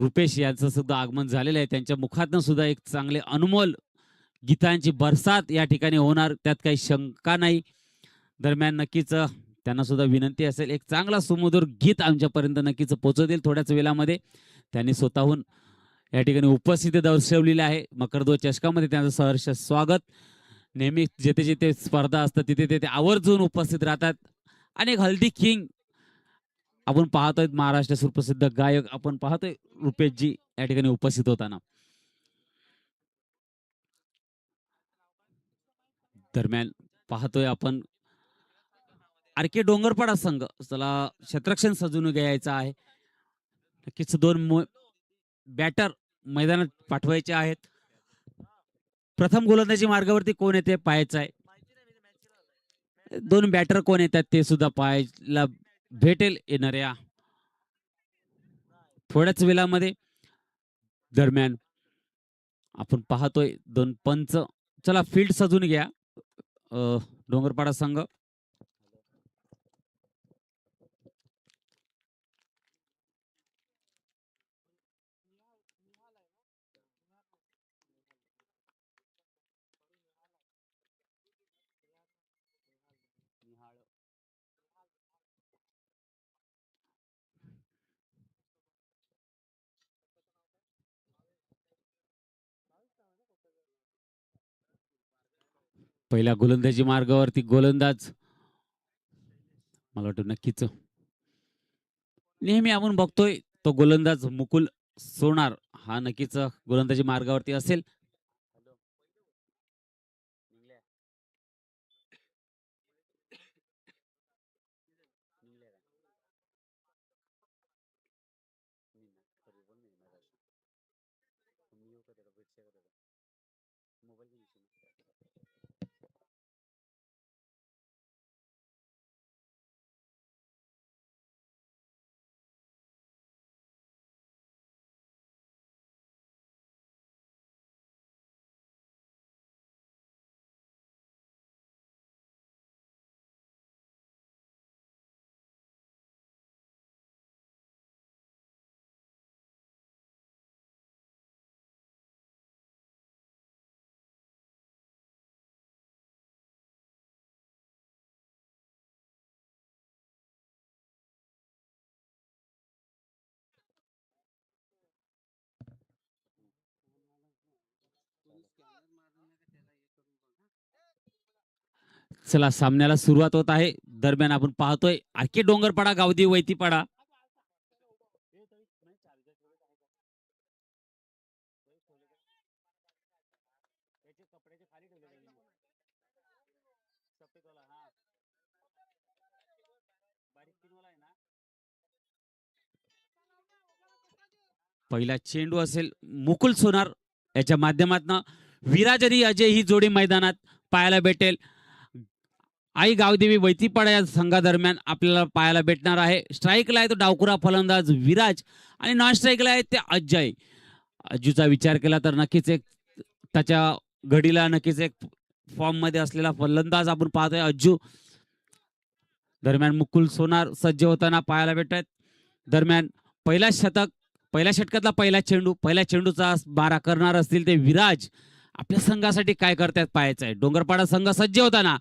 रुपेश यांचं सुद्धा आगमन झालेलं आहे. त्यांच्या मुखातनं सुद्धा एक चांगले अनमोल गीतांची बरसात या ठिकाणी होणार, त्यात काही शंका नाही. दरम्यान नक्कीच त्यांना सुद्धा विनंती असेल, एक चांगला सुमधुर गीत आमच्यापर्यंत नक्कीच पोहोचवतील थोड्याच वेळामध्ये. त्यांनी स्वतःहून या ठिकाणी उपस्थिती दर्शवलेली आहे. मकरध्वज चषकामध्ये त्यांचं सहर्ष स्वागत. नेहमी जेथे जेथे स्पर्धा असतात तिथे तिथे आवर्जून उपस्थित राहतात. आणि एक हल्दी किंग आपण पाहतोय, महाराष्ट्र सुप्रसिद्ध गायक आपण पाहतोय रुपेशजी या ठिकाणी उपस्थित होताना. दरम्यान पाहतोय आपण आरके डोंगरपाडा संघ, चला क्षेत्ररक्षण सजून घ्यायचा आहे. नक्कीच दोन बॅटर मैदानात पाठवायचे आहेत. प्रथम गोलंदाजी मार्गावरती कोण येते पाहायचं आहे. दोन बॅटर कोण येतात ते सुद्धा पाहायला भेटेल येणाऱ्या थोड्याच वेळामध्ये. दरम्यान आपण पाहतोय दोन पंच, चला फील्ड सजून घ्या डोंगरपाडा संघ. पहिल्या गोलंदाजी मार्गावरती गोलंदाज, मला वाटतं नक्कीच नेहमी आपण बघतोय तो गोलंदाज मुकुल सोनार हा नक्कीच गोलंदाजी मार्गावरती असेल. चला सामन्याला सुरुवात होत आहे. दरम्यान आपण पाहतोय आरके डोंगरपाडा गावदी वैतीपाडा. पहिला चेंडू असेल मुकुल सोनार याच्या माध्यमातून. विराज आणि अजय ही जोडी मैदानात पाहायला भेटेल. आई गावदेवी वैतीपाडा या संघादरम्यान आपल्याला पाहायला भेटणार आहे. स्ट्राईकला आहे तो डावकुरा फलंदाज विराज आणि नॉन स्ट्राईकला आहे ते अजय. अज्जूचा विचार केला तर नक्कीच एक त्याच्या घडीला नक्कीच एक फॉर्म मध्ये असलेला फलंदाज आपण पाहतोय अज्जू. दरम्यान मुकुल सोनार सज्ज होताना पाहायला भेटत. दरम्यान पहिला शतक, पहिल्या षटकातला पहिल्या चेंडूचा मारा करणार असतील ते विराज. आपल्या संघासाठी काय करतात पाहायचं आहे. डोंगरपाडा संघ सज्ज होताना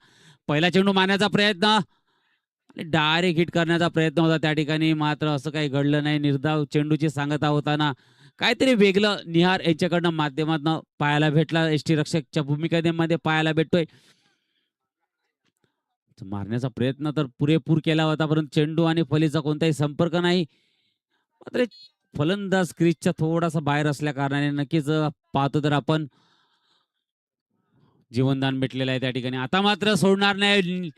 पहिला चेंडू मारण्याचा प्रयत्न आणि डायरेक्ट हिट करण्याचा प्रयत्न होता त्या ठिकाणी, मात्र असं काही घडलं नाही. निर्धाव चेंडूची सांगता होताना काहीतरी वेगळं निहार यांच्याकडनं माध्यमातून पाहायला भेटला. एसटी रक्षकच्या भूमिकेमध्ये पाहायला भेटतोय. मारण्याचा प्रयत्न तर पुरेपूर केला होता, परंतु चेंडू आणि फलीचा कोणताही संपर्क नाही. मात्र फलंदाज क्रीजच्या थोडासा बाहेर असल्या कारणाने नक्कीच पाहतो तर आपण जीवनदान भेटलेलं आहे त्या ठिकाणी. आता मात्र सोडणार नाही.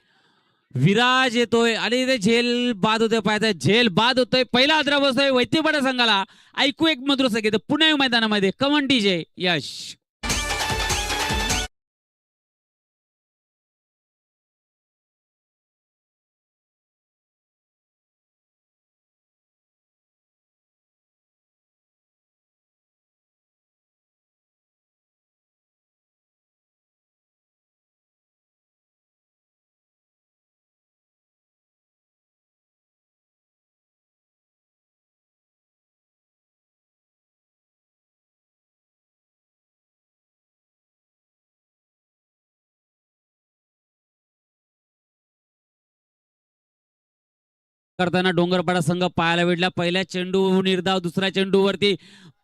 विराज येतोय आणि ते झेल बाद होतोय, पाहताय झेल बाद होतोय. पहिला आदरा बसतोय वैतीपाडा संघाला. ऐकू एक मधुर संगीत पुणे मैदानामध्ये कमन डीजे यश. करताना डोंगरपाडा संघ पाहायला भेटला. पहिल्या चेंडू निर्धाव, दुसऱ्या चेंडूवरती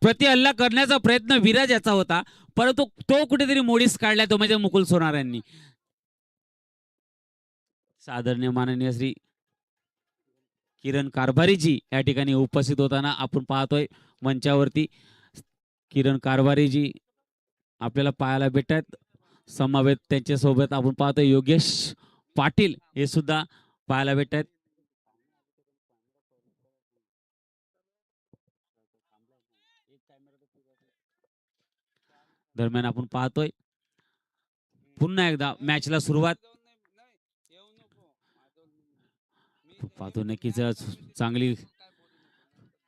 प्रति हल्ला करण्याचा प्रयत्न विराज याचा होता, परंतु तो कुठेतरी मोडीस काढला, तो म्हणजे मुकुल सोनार यांनी. आदरणीय माननीय श्री किरण कारभारीजी या ठिकाणी उपस्थित होताना आपण पाहतोय मंचावरती. किरण कारभारीजी आपल्याला पाहायला भेटतात. समवेत त्यांच्या सोबत आपण पाहतोय योगेश पाटील हे सुद्धा पाहायला भेटतात. दरम्यान आपण पाहतोय पुन्हा एकदा मॅचला सुरुवात. पाहतो नक्कीच चांगली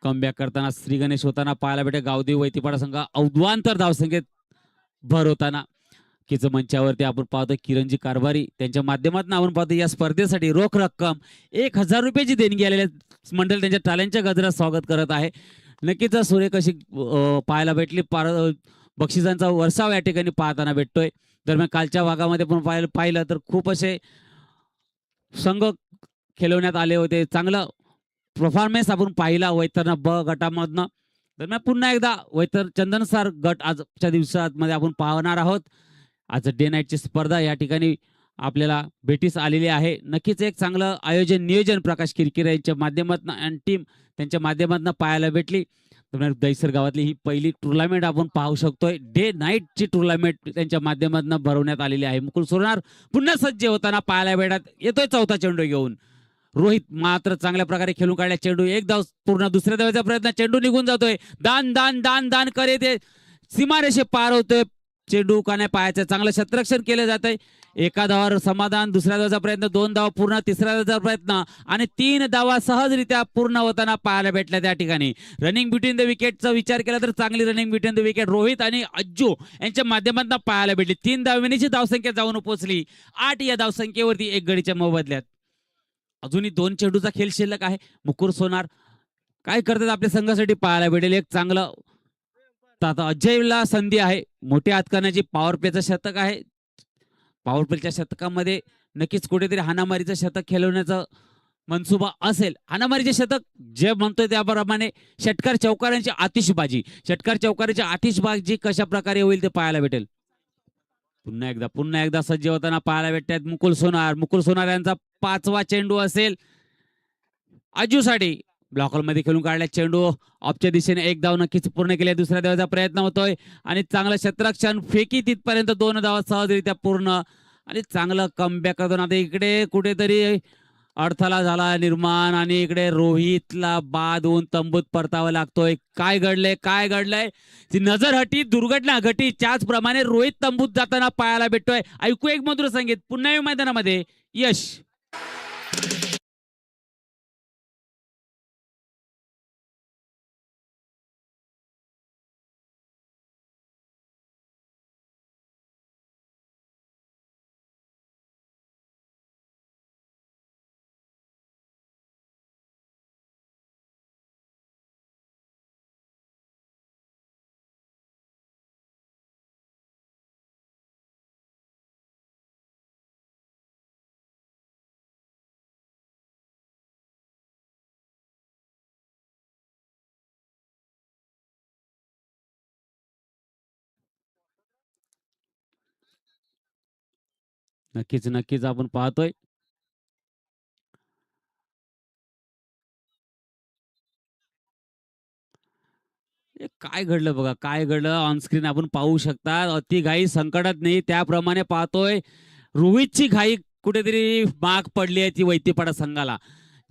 कमबॅक करताना श्री गणेश होताना पाहायला भेटे. गावदेवी वैतीपाडा संघ अवद्वांतर धावसंख्येत भर होताना कीच मंचावरती आपण पाहतो किरणजी कारभारी त्यांच्या माध्यमातून आपण पाहतो या स्पर्धेसाठी रोख रक्कम 1000 रुपयाची देणगी आलेल्या मंडळ त्यांच्या टाळ्यांच्या गजरात स्वागत करत आहे. नक्कीच सुरेख अशी पाहायला भेटली. बक्षिसांचा वर्षाव या ठिकाणी पाहताना भेटतोय. दरम्यान कालच्या भागामध्ये पण पाहिलं तर खूप असे संघ खेळवण्यात आले होते. चांगलं परफॉर्मन्स आपण पाहिला वैतरणा ब गटामधनं. दरम्यान पुन्हा एकदा चंदनसार गट आजच्या दिवसामध्ये आपण पाहणार आहोत. आज डे नाईटची स्पर्धा या ठिकाणी आपल्याला भेटीस आलेली आहे. नक्कीच एक चांगलं आयोजन नियोजन प्रकाश किरकिरे यांच्या माध्यमातून आणि टीम त्यांच्या माध्यमातून पाहायला भेटली. दहिसर गावातली ही पहिली टुर्नामेंट आपण पाहू शकतोय. डे नाईटची टुर्नामेंट त्यांच्या माध्यमातून भरवण्यात आलेली आहे. मुकुल सोनार पुन्हा सज्ज होताना पाहायला भेटत येतोय चौथा चेंडू घेऊन. रोहित मात्र चांगल्या प्रकारे खेळून काढल्या. चेंडू एक धाव पूर्ण, दुसऱ्या धावेचा प्रयत्न, चेंडू निघून जातोय. दान दान दान दान करे ते सीमारेषे पार होतोय. चेंडू का नाही पाहायचं, चांगलं क्षेत्ररक्षण केलं जात आहे. एका धावावर समाधान, दुसऱ्या धावाचा प्रयत्न, 2 धावा पूर्ण, तिसऱ्या धावाचा प्रयत्न आणि 3 धावा सहजरित्या पूर्ण होताना पाहायला भेटल्या. त्या ठिकाणी रनिंग बिटवीन द विकेटचा विचार केला तर चांगली running between the wicket Rohit आणि अज्जू यांच्या माध्यमातून पाहायला भेटली. 3 धावेची धावसंख्या जाऊन पोहोचली 8 या धावसंख्येवरती 1 गडीच्या मोबदल्यात. अजूनही 2 चेंडूचा खेळ शिल्लक आहे. मुकुल सोनार काय करतात आपल्या संघासाठी पाहायला भेटेल. एक चांगलं आता अजयला संधी आहे. मोठ्या हात करण्याची पॉवर प्लेचं शतक आहे. पॉवर प्लेच्या शतकामध्ये नक्कीच कुठेतरी हाणामारीचं शतक खेळवण्याचा मनसुबा असेल. हाणामारीचे शतक जे म्हणतोय त्याप्रमाणे षटकार चौकारांची आतिषबाजी, षटकार चौकारांची आतिषबाजी कशा प्रकारे होईल ते पाहायला भेटेल. पुन्हा एकदा सज्ज होताना पाहायला भेटतात मुकुल सोनार. मुकुल सोनार यांचा 5वा चेंडू असेल अजूसाठी. ब्लॉकर मध्ये खेळून काढल्या. चेंडू ऑफच्या दिशेने 1 धाव नक्कीच पूर्ण केली. दुसऱ्या धावेचा प्रयत्न होतोय आणि चांगलं क्षेत्ररक्षण, फेकी तिथपर्यंत 2 धावा सहजरित्या पूर्ण आणि चांगलं कमबॅक करतो. आता इकडे कुठेतरी अडथळा झाला निर्माण आणि इकडे रोहितला बाद होऊन तंबूत परतावा लागतोय. काय घडलंय ती नजर हटी, दुर्घटना घटी. त्याचप्रमाणे रोहित तंबूत जाताना पाहायला भेटतोय. ऐकू एक मधुर संगीत. पुन्हा मैदानामध्ये यश. नक्कीच आपण पाहतोय काय घडलं बघा, काय घडलं ऑन स्क्रीन आपण पाहू शकता. अति घाई संकटात नाही, त्याप्रमाणे पाहतोय रोहितची घाई कुठेतरी माग पडली आहे ती वैतीपाडा संघाला.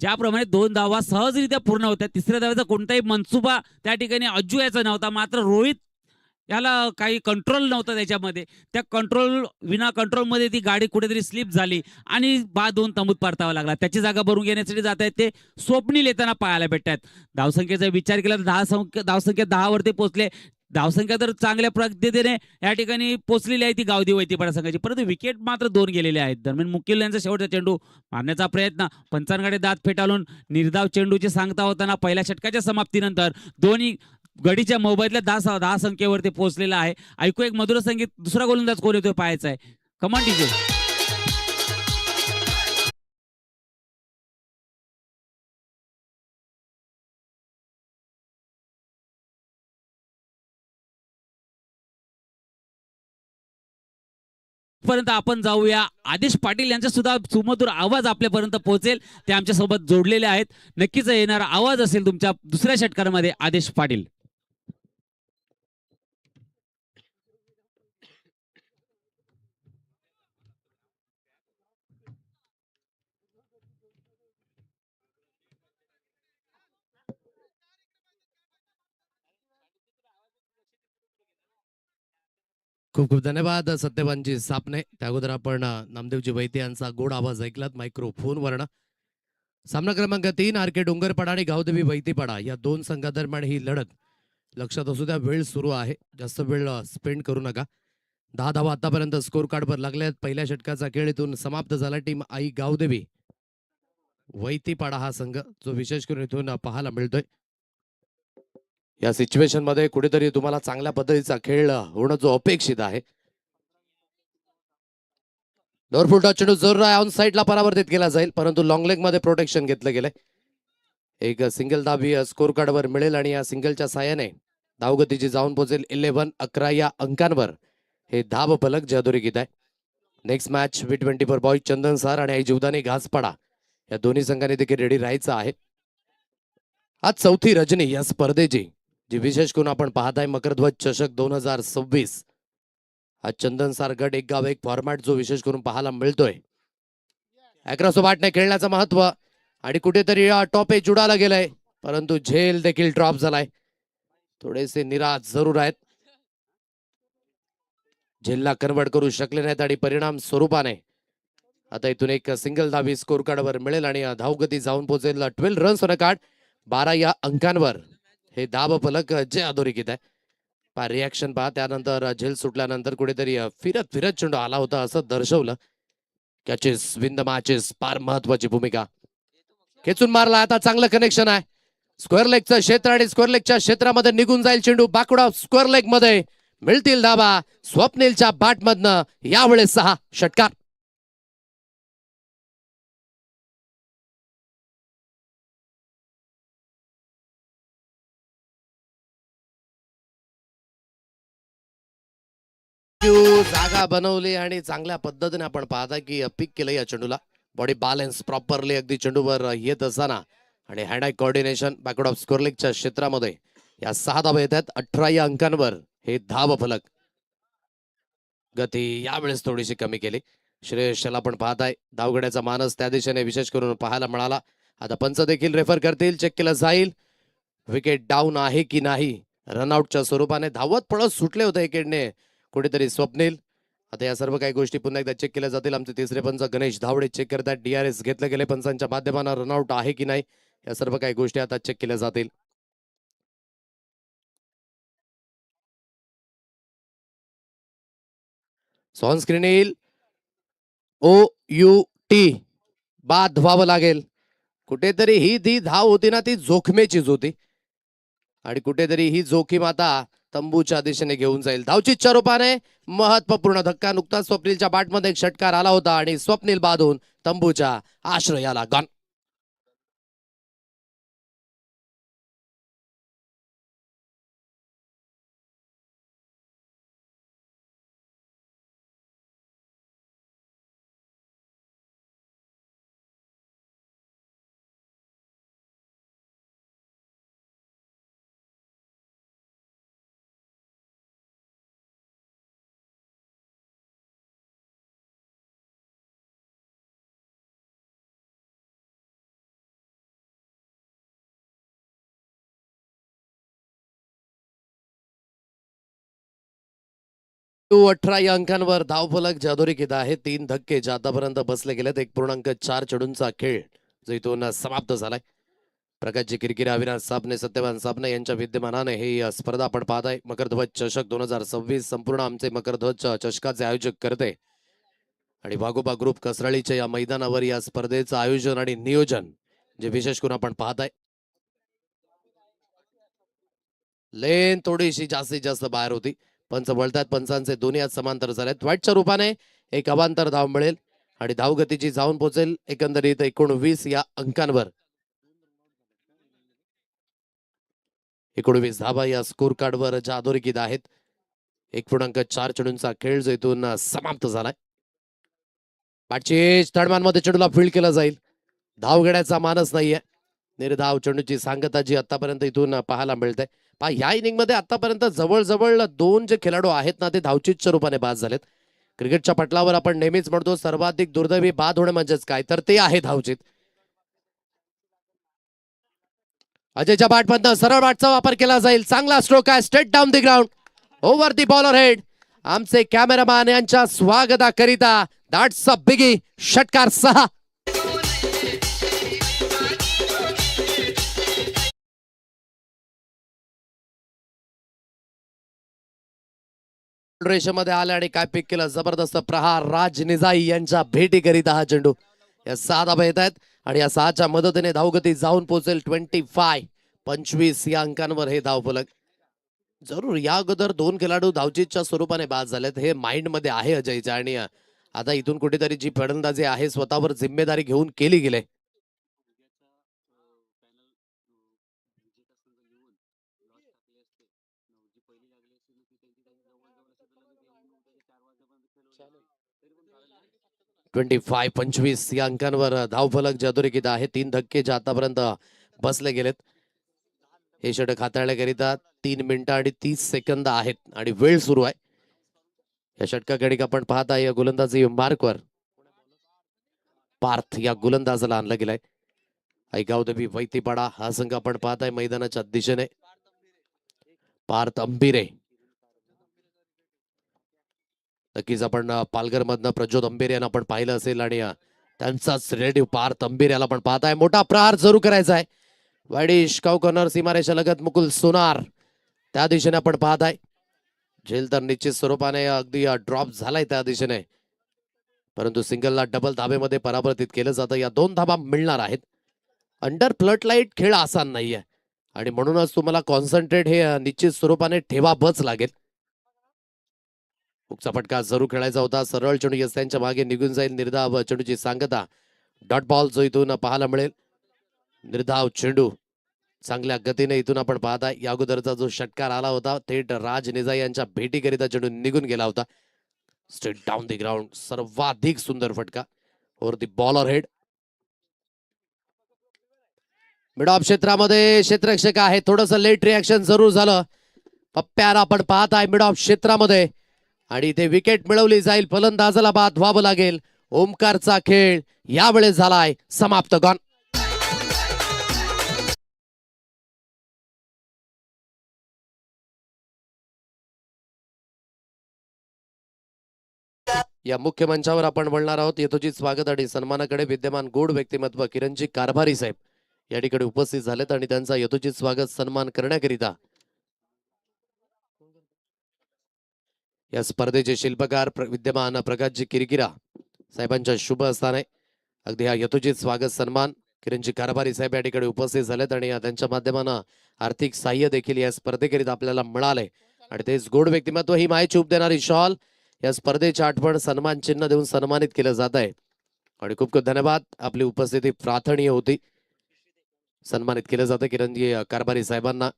ज्याप्रमाणे 2 धावा सहजरित्या पूर्ण होत्या, तिसऱ्या धावेचा कोणताही मनसुबा त्या ठिकाणी अज्जू याचा नव्हता. मात्र रोहित याला काही कंट्रोल नव्हतं त्याच्यामध्ये. त्या विना कंट्रोलमध्ये ती गाडी कुठेतरी स्लिप झाली आणि बाद होऊन तंबूत परतावा लागला. त्याची जागा भरून घेण्यासाठी जात आहेत ते स्वप्नील येताना पाहायला भेटतात. धावसंख्येचा विचार केला तर धावसंख्या 10 वरती पोहोचले. धावसंख्या तर चांगल्या पद्धतीने या ठिकाणी पोहोचलेली आहे ती गावदेवी वैतीपाडा संघाची, परंतु विकेट मात्र 2 गेलेले आहेत. दरम्यान मुकील यांचा शेवटचा चेंडू मारण्याचा प्रयत्न, पंचांकडे दात फेटाळून निर्धाव चेंडूची सांगता होताना पहिल्या षटकाच्या समाप्तीनंतर दोन्ही गडीच्या मोबदल्यात 10 संख्येवरती पोहोचलेला आहे. ऐकू एक मधुर संगीत. दुसरा गोलंदाज कोण येतोय पाहायचा आहे. Command DJ. तिथपर्यंत आपण जाऊया. आदेश पाटील यांचा सुद्धा सुमधुर आवाज आपल्यापर्यंत पोहोचेल, ते आमच्या सोबत जोडलेले आहेत. नक्कीच येणारा आवाज असेल तुमच्या दुसऱ्या षटकारामध्ये आदेश पाटील. खूप खूप धन्यवाद सत्यवानजी सापणे. त्या अगोदर आपण नामदेवजी वैद्य यांचा गोड आवाज ऐकलात मायक्रोफोनवरनं. सामना क्रमांक 3 आर.के. डोंगरपाडा आणि गावदेवी वैतीपाडा या दोन संघादरम्यान ही लढत. लक्षात असू द्या, वेळ सुरू आहे, जास्त वेळ स्पेंड करू नका. 10 धावा आतापर्यंत स्कोर कार्डवर लागल्यात. पहिल्या षटकाचा खेळ इथून समाप्त झाला. टीम आई गावदेवी वैतीपाडा हा संघ जो विशेष करून इथून पाहायला मिळतोय. या सिच्युएशन मध्ये कुठेतरी तुम्हाला चांगल्या पद्धतीचा खेळ होणं जो अपेक्षित आहे. दोरफुटा चेंडू जरूर ऑन साईडला परावर्तित केला जाईल, परंतु लॉंग लेग मध्ये प्रोटेक्शन घेतलं गेलंय. एक सिंगल धाबी स्कोर कार्डवर मिळेल आणि या सिंगलच्या साहाय्याने धावगतीची जाऊन पोहोचेल 11 या अंकांवर. हे धाव फलक जादुरी गीत आहे. Next match V20 for boy Chandan sir आणि आई जीवदानी घासपाडा या दोन्ही संघांनी देखील रेडी राहायचं आहे. आज चौथी रजनी या स्पर्धेची, जी विशेष करून आपण पाहताय मकरध्वज चषक 2026. हा चंदन सार गट एक गाव एक फॉर्मॅट जो विशेष करून पाहायला मिळतोय. 1108ने खेळण्याचं महत्व आणि कुठेतरी टॉप एज उडाला गेलाय, परंतु झेल देखील ड्रॉप झालाय. थोडेसे निराश जरूर आहेत. झेलला कन्वर्ट करू शकले नाहीत आणि परिणाम स्वरूपाने आता इथून एक सिंगल धावी स्कोर कार्डवर मिळेल आणि धावगती जाऊन पोहोचेल 12 रन्स ऑन कार्ड 12 या अंकांवर. हे धाव फलक जे अधोरेखित आहे. पा रिॲक्शन पहा. त्यानंतर झेल सुटल्यानंतर कुठेतरी फिरत फिरत चेंडू आला होता असं दर्शवलं. कॅचेस विन द मॅचेस फार महत्वाची भूमिका. खेचून मारला, आता चांगलं कनेक्शन आहे. स्क्वेअर लेगचं क्षेत्र आणि स्क्वेअर लेगच्या क्षेत्रामध्ये निघून जाईल चेंडू. बाकुडा स्क्वेअर लेग मध्ये मिळतील धाबा. स्वप्नीलच्या बॅट मधनं यावेळेस 6 षटकार. जागा बनवली आणि चांगल्या पद्धतीने आपण पाहता की पिक केलं या चेंडूला. बॉडी बॅलन्स प्रॉपरली अगदी चेंडूवर येत असताना आणि hand eye coordination backward of square लेगच्या क्षेत्रामध्ये या 6 धावा येतात 18 या अंकांवर. हे धाव फलक. गती यावेळेस थोडीशी कमी केली. श्रेयसला आपण पाहताय धावगड्याचा मानस त्या दिशेने विशेष करून पाहायला मिळाला. आता पंच देखील रेफर करतील, चेक केलं जाईल विकेट डाऊन आहे की नाही. रनआउटच्या स्वरूपाने धावत पळत सुटले होते विकेटने कुठेतरी स्वप्नील. आता या सर्व काही गोष्टी पुन्हा एकदा चेक केल्या जातील. आमचे तिसरे पंच गणेश धावडे चेक करतात. DRS घेतले गेले पंचांच्या माध्यमाने. रनआउट आहे की नाही या सर्व काही गोष्टी आता चेक केल्या जातील. ऑन स्क्रीन येईल OUT बाद व्हावं लागेल. कुठेतरी ही ती धाव होती ना, ती जोखमेचीच होती आणि कुठेतरी ही जोखीम आता तंबूच्या दिशेने घेऊन जाईल. धावचीच्या रूपाने महत्वपूर्ण धक्का. नुकताच स्वप्नीलच्या बॅटमध्ये एक षटकार आला होता आणि स्वप्नील बाधून तंबूच्या आश्रयाला गॉन. तो 18 या अंकांवर धावफलक जादोरीकीत आहे. 3 धक्के जे आतापर्यंत बसले गेलेत. 1.4 चेंडूंचा खेळ जो इथून समाप्त झालाय. प्रकाशजी किरकिरे, अविनाश साबणे, सत्यवान साबणे यांच्या विद्यमानाने ही स्पर्धा आपण पाहताय. मकरध्वज चषक 2026 संपूर्ण आमचे मकरध्वज चषकाचे आयोजक करते आणि वाघोबा ग्रुप कसराळीच्या या मैदानावर या स्पर्धेचं आयोजन आणि नियोजन जे विशेष करून आपण पाहताय. लेन थोडीशी जास्तीत जास्त बाहेर होती. पंच वळतात. पंचांचे दोन्ही आज समांतर झालेत. वाईटच्या रूपाने एक अवांतर धाव मिळेल आणि धावगतीची जाऊन पोहोचेल एकंदरीत 19 या अंकांवर. 19 धावा या स्कोर कार्डवर ज्या अधोरेखित आहेत. 1.4 चेंडूंचा खेळ जो इथून समाप्त झालाय. पाठचेज तडमानमध्ये चेंडूला फील्ड केलं जाईल. धाव घेण्याचा मानस नाहीये. निर्धाव चेंडूची सांगता जी आतापर्यंत इथून पाहायला मिळते. पहा या इनिंग मध्ये आतापर्यंत जवळजवळ 2 जे खेळाडू आहेत ना ते धावचीच्या रूपाने बाद झालेत. क्रिकेटच्या पटलावर आपण नेहमीच म्हणतो सर्वाधिक दुर्दैवी बाद होणे म्हणजेच काय, तर ते आहे धावचीत. अजयच्या बॅटमधनं सरळ बॅटचा वापर केला जाईल. चांगला स्ट्रोक आहे. Straight down the ground over the bowler head. आमचे कॅमेरामॅन यांच्या स्वागताकरिता दॅट्स अ बिगी. षटकार 6. रेषेमध्ये आले आणि काय पिक केलं. जबरदस्त प्रहार. राज निजाई यांच्या भेटी करिता हा चेंडू. या 6 धाबा येत आहेत आणि या 6च्या मदतीने धावगती जाऊन पोहोचेल 25 या अंकांवर हे धावफलक. जरूर या अगोदर 2 खेळाडू धावचीच्या स्वरूपाने बाद झालेत हे माइंड मध्ये आहे अजयच्या. आणि आता इथून कुठेतरी जी फलंदाजी आहे स्वतःवर जिम्मेदारी घेऊन केली गेली. फाय 25 या अंकांवर धावफलक जे अधोरेखित आहे. 3 धक्के जे आतापर्यंत बसले गेलेत. हे षटक हाताळण्याकरिता 3 मिनिटं आणि 30 सेकंद आहेत आणि वेळ सुरू आहे. या षटकाकडे आपण पाहता या गोलंदाजी मार्कवर पार्थ या गोलंदाजाला आणलं गेलंय. ऐगाव देवी वैतीपाडा हा संघ आपण पाहताय मैदानाच्या दिशेने. पार्थ अंबिरे. नक्कीच आपण पालघर मधनं प्रज्योत अंबिरे यांना आपण पाहिलं असेल आणि त्यांचाच रिलेटिव्ह पार्थ अंबिरे याला आपण पाहताय. मोठा प्रहार जरूर करायचा आहे. वाईडिश काऊ कॉर्नर सीमारेषा लगत मुकुल सोनार त्या दिशेने आपण पाहताय. झेल तर निश्चित स्वरूपाने अगदी ड्रॉप झालाय त्या दिशेने, परंतु सिंगलला डबल धाबेमध्ये परावर्तित केलं जातं. या 2 धाबा मिळणार आहेत. अंडर फ्लड लाईट खेळ आसान नाहीये आणि म्हणूनच तुम्हाला कॉन्सन्ट्रेट हे निश्चित स्वरूपाने ठेवावंच लागेल. हुकचा फटका जरूर खेळायचा होता. सरळ चेंडू यस्त्यांच्या मागे निघून जाईल. निर्धाव चेंडूची सांगता. डॉट बॉल जो इथून पाहायला मिळेल. निर्धाव चेंडू चांगल्या गतीने इथून आपण पाहताय. या अगोदरचा जो षटकार आला होता थेट राज निजाई यांच्या भेटीकरिता चेंडू निघून गेला होता. Straight down the ground. सर्वाधिक सुंदर फटका over the bowler head. Mid of क्षेत्रामध्ये क्षेत्ररक्षक आहे. थोडस लेट रिॲक्शन जरूर झालं. पप्प्याला आपण पाहताय मिड ऑफ क्षेत्रामध्ये आणि इथे विकेट मिळवली जाईल. फलंदाजाला बाद व्हावं लागेल. ओमकारचा खेळ यावेळेस झालाय समाप्त. गॉन. या मुख्य मंचावर आपण बोलणार आहोत. यथोचित स्वागत आणि सन्मानाकडे विद्यमान गोड व्यक्तिमत्व किरणजी कारभारी साहेब या ठिकाणी उपस्थित झालेत आणि त्यांचा यथोचित स्वागत सन्मान करण्याकरिता या स्पर्धेचे शिल्पकार विद्यमान प्रकाशजी किरकिरा साहेबांच्या शुभ हस्ताने अगदी हा यथोचित स्वागत सन्मान किरणजी कारभारी साहेब या ठिकाणी उपस्थित झालेत आणि त्यांच्या माध्यमानं आर्थिक साह्य देखील या स्पर्धेकरिता आपल्याला मिळाले आणि तेच गोड व्यक्तिमत्व ही माहिती उप देणारी शॉल या स्पर्धेची आठवण सन्मान चिन्ह देऊन सन्मानित केलं जात आहे आणि खूप खूप धन्यवाद. आपली उपस्थिती प्रार्थनीय होती. सन्मानित केलं जातं किरणजी कारभारी साहेबांना.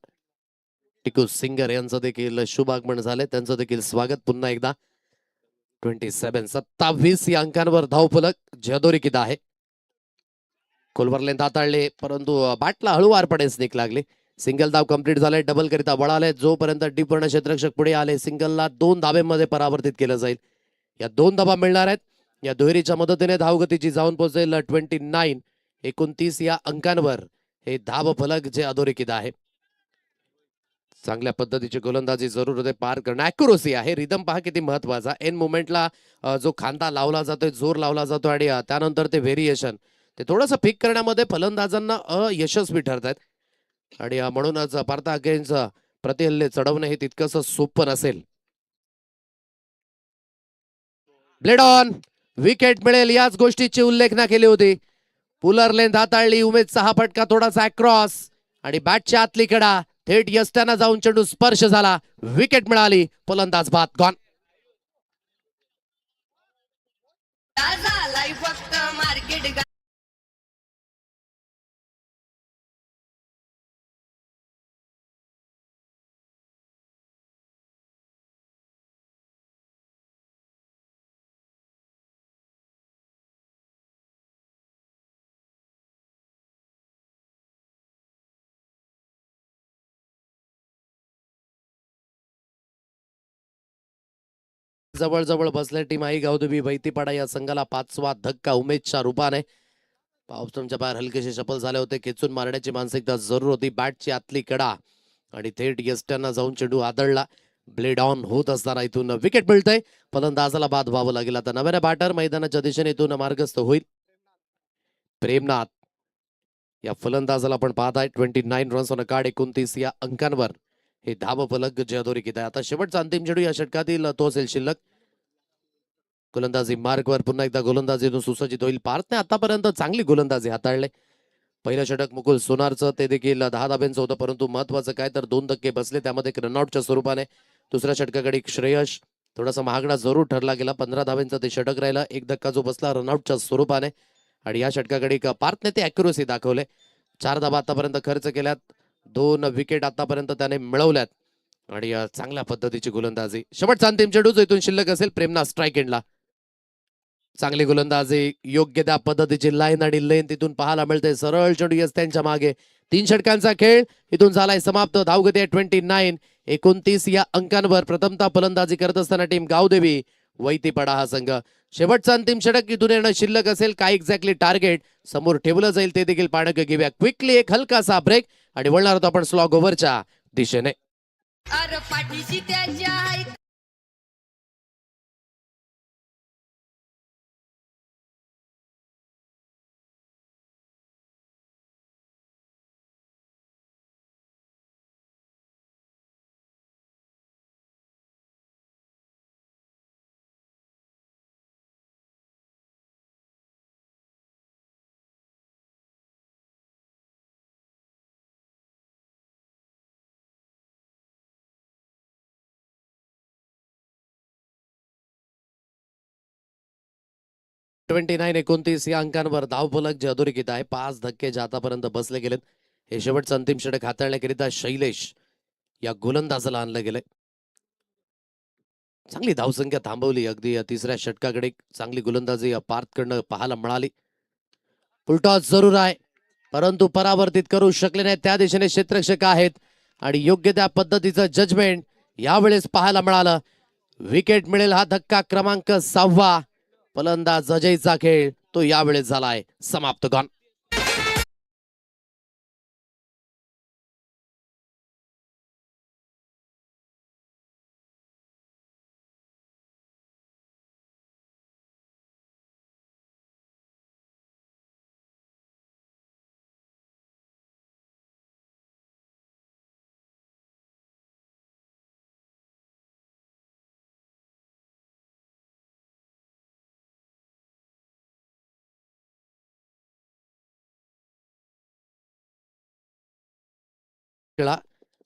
टिकू सिंगर यांचं देखील शुभ आगमन झाले. त्यांचं देखील स्वागत पुन्हा एकदा. 27 या अंकांवर धावफलक जे अधोरेखित आहे. खोलवरले हाताळले परंतु बॅटला हळूवारपणे स्निक लागले. सिंगल धाव कंप्लीट झाले. डबल करिता वळाले. जोपर्यंत डीपर्ण क्षेत्ररक्षक पुढे आले सिंगलला 2 धाब्यांमध्ये परावर्तित केलं जाईल. या 2 धाबा मिळणार आहेत. या दुहेरीच्या मदतीने धावगतीची जाऊन पोहोचेल 29 या अंकांवर हे धाव फलक जे अधोरेखित आहे. चांगल्या पद्धतीची गोलंदाजी जरूर होते. पार करणं ॲक्युरसी आहे. रिदम पहा किती महत्वाचा. एन मुवमेंटला जो खांदा लावला जातोय जोर लावला जातो आणि त्यानंतर ते व्हेरिएशन ते थोडंसं पिक करण्यामध्ये फलंदाजांना अयशस्वी ठरतात आणि म्हणूनच भारत अगेन्स्ट प्रतिहल्ले चढवणं हे तितकंसं सोपं नसेल. Blade on. विकेट मिळेल याच गोष्टीची उल्लेखना केली होती. पुलर लेंथ हाताळली. उमेदचा हा फटका थोडासा क्रॉस आणि बॅटच्या आतली कडा थेट यस्त्यांना जाऊन चेंडू स्पर्श झाला. विकेट मिळाली. फलंदाज बाद. गॉन. फक्त मार्केट जवळ बसले टीम आई गावदेवी वैतीपाडा या संघाला 5वा धक्का उमेशच्या रूपाने. पावसाच्या बाहेर हलकेसे शपल झाले होते. खेचून मारण्याची मानसिकता जरूर होती. बॅटची आतली कडा आणि थेट यष्ट्यांना जाऊन चेंडू आदळला. ब्लेड ऑन होत असताना इथून विकेट मिळतंय. फलंदाजाला बाद व्हावं लागेल. आता नव्याने बॅटर मैदानाच्या दिशेने इथून मार्गस्थ होईल. प्रेमनाथ या फलंदाजाला आपण पाहताय. 29 रन्स ऑन अ कार्ड, 29 या अंकांवर हे धाव फलक जे अधोरेखित आहे. आता शेवटचा अंतिम चेंडू या षटकातील तो असेल शिल्लक. गोलंदाजी मार्कवर पुन्हा एकदा गोलंदाजीतून सुसज्जित होईल. पार्थने आतापर्यंत चांगली गोलंदाजी हाताळले. पहिलं षटक मुकुल सोनारचं ते देखील 10 धाब्यांचं होतं, परंतु महत्वाचं काय तर 2 धक्के बसले, त्यामध्ये एक रनआउटच्या स्वरूपाने. दुसऱ्या षटकाकडे श्रेयश थोडासा महागडा जरूर ठरला गेला. 15 धाब्यांचं ते षटक राहिलं. 1 धक्का जो बसला रनआउटच्या स्वरूपाने. आणि या षटकाकडे पार्थने ते अॅक्युरसी दाखवले. 4 धाबा आतापर्यंत खर्च केल्यात. 2 विकेट आतापर्यंत त्याने मिळवल्यात आणि चांगल्या पद्धतीची गोलंदाजी. शेवटचा अंतिम चेंडू जो इथून शिल्लक असेल. प्रेमनाथ स्ट्राईक एंडला. चांगली गोलंदाजी, योग्य त्या पद्धतीची लाईन आणि लेन तिथून पाहायला मिळते. सरळ चेंडू यस त्यांच्या मागे. 3 षटकांचा खेळ इथून झालाय समाप्त. धावगती आहे 29. 29 या अंकांवर प्रथमतः फलंदाजी करत असताना टीम गावदेवी वैतीपाडा हा संघ. शेवटचा अंतिम षटक इथून येणं शिल्लक असेल. काय एक्झॅक्टली टार्गेट समोर ठेवलं जाईल ते देखील पाहणं घेऊया. क्विकली एक हलकासा ब्रेक आणि वळणार होतो आपण स्लॉग ओव्हरच्या दिशेने. अर पाठीशी त्याच्या आई ट्वेंटी 29 या अंकांवर धावफलक जे अधोरेखित आहे. 5 धक्के जे आतापर्यंत बसले गेलेत. हे शेवटचं अंतिम षटक हाताळण्याकरिता शैलेश या गोलंदाजाला आणलं गेलंय. चांगली धावसंख्या थांबवली. अगदी तिसऱ्या षटकाकडे चांगली गोलंदाजी पार्थकडनं पाहायला मिळाली. फुलटॉस जरूर आहे, परंतु परावर्तित करू शकले नाही. त्या दिशेने क्षेत्ररक्षक आहेत आणि योग्य त्या पद्धतीचं जजमेंट यावेळेस पाहायला मिळालं. विकेट मिळेल. हा धक्का क्रमांक 6वा. फलंदाज अजयचा खेळ तो यावेळेस झालाय समाप्त. गॉन.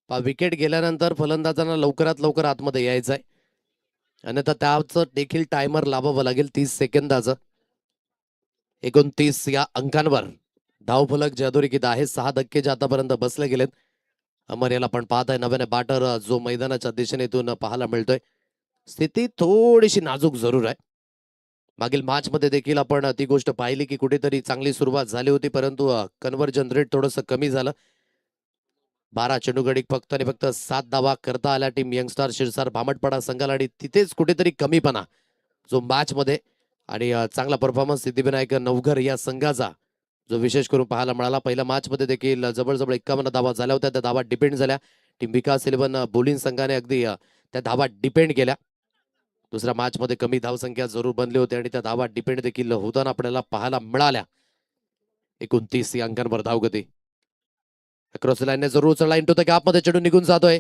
विकेट गेल्यानंतर फलंदाजांना लवकरात लवकर आतमध्ये यायचंय, अन्यथा त्याचं देखील टायमर लावावं लागेल 30 सेकंदाचं. 29 या अंकांवर धावफलक जे अधोरेखित आहे. 6 धक्के जे आतापर्यंत बसले गेलेत. अमर याला पण पाहताय. नव्याने बॅटर जो मैदानाच्या दिशेनेतून पाहायला मिळतोय. स्थिती थोडीशी नाजूक जरूर आहे. मागील मॅच मध्ये देखील आपण ती गोष्ट पाहिली की कुठेतरी चांगली सुरुवात झाली होती, परंतु कन्व्हर्जन रेट थोडंसं कमी झालं. 12 चेंडूगडी फक्त आणि फक्त 7 धावा करता आल्या टीम यंगस्टार शिरसार भामटपाडा संघाला. आणि तिथेच कुठेतरी कमीपणा जो मॅच मध्ये आणि चांगला परफॉर्मन्स सिद्धिविनायक नवघर या संघाचा जो विशेष करून पाहायला मिळाला. पहिल्या मॅच मध्ये देखील जवळजवळ 51 धावा झाल्या होत्या. त्या धावा डिपेंड झाल्या. टीम विकास 11 बोलिंग संघाने अगदी त्या धावा डिपेंड केल्या. दुसऱ्या मॅच मध्ये कमी धावसंख्या जरूर बनली होती आणि त्या धावा डिपेंड देखील होताना आपल्याला पाहायला मिळाल्या. 29 या अंकांवर धावगती. क्रॉस लाईनने जरूर उचलला. इंटू द गॅप मध्ये चेंडू निघून जातोय.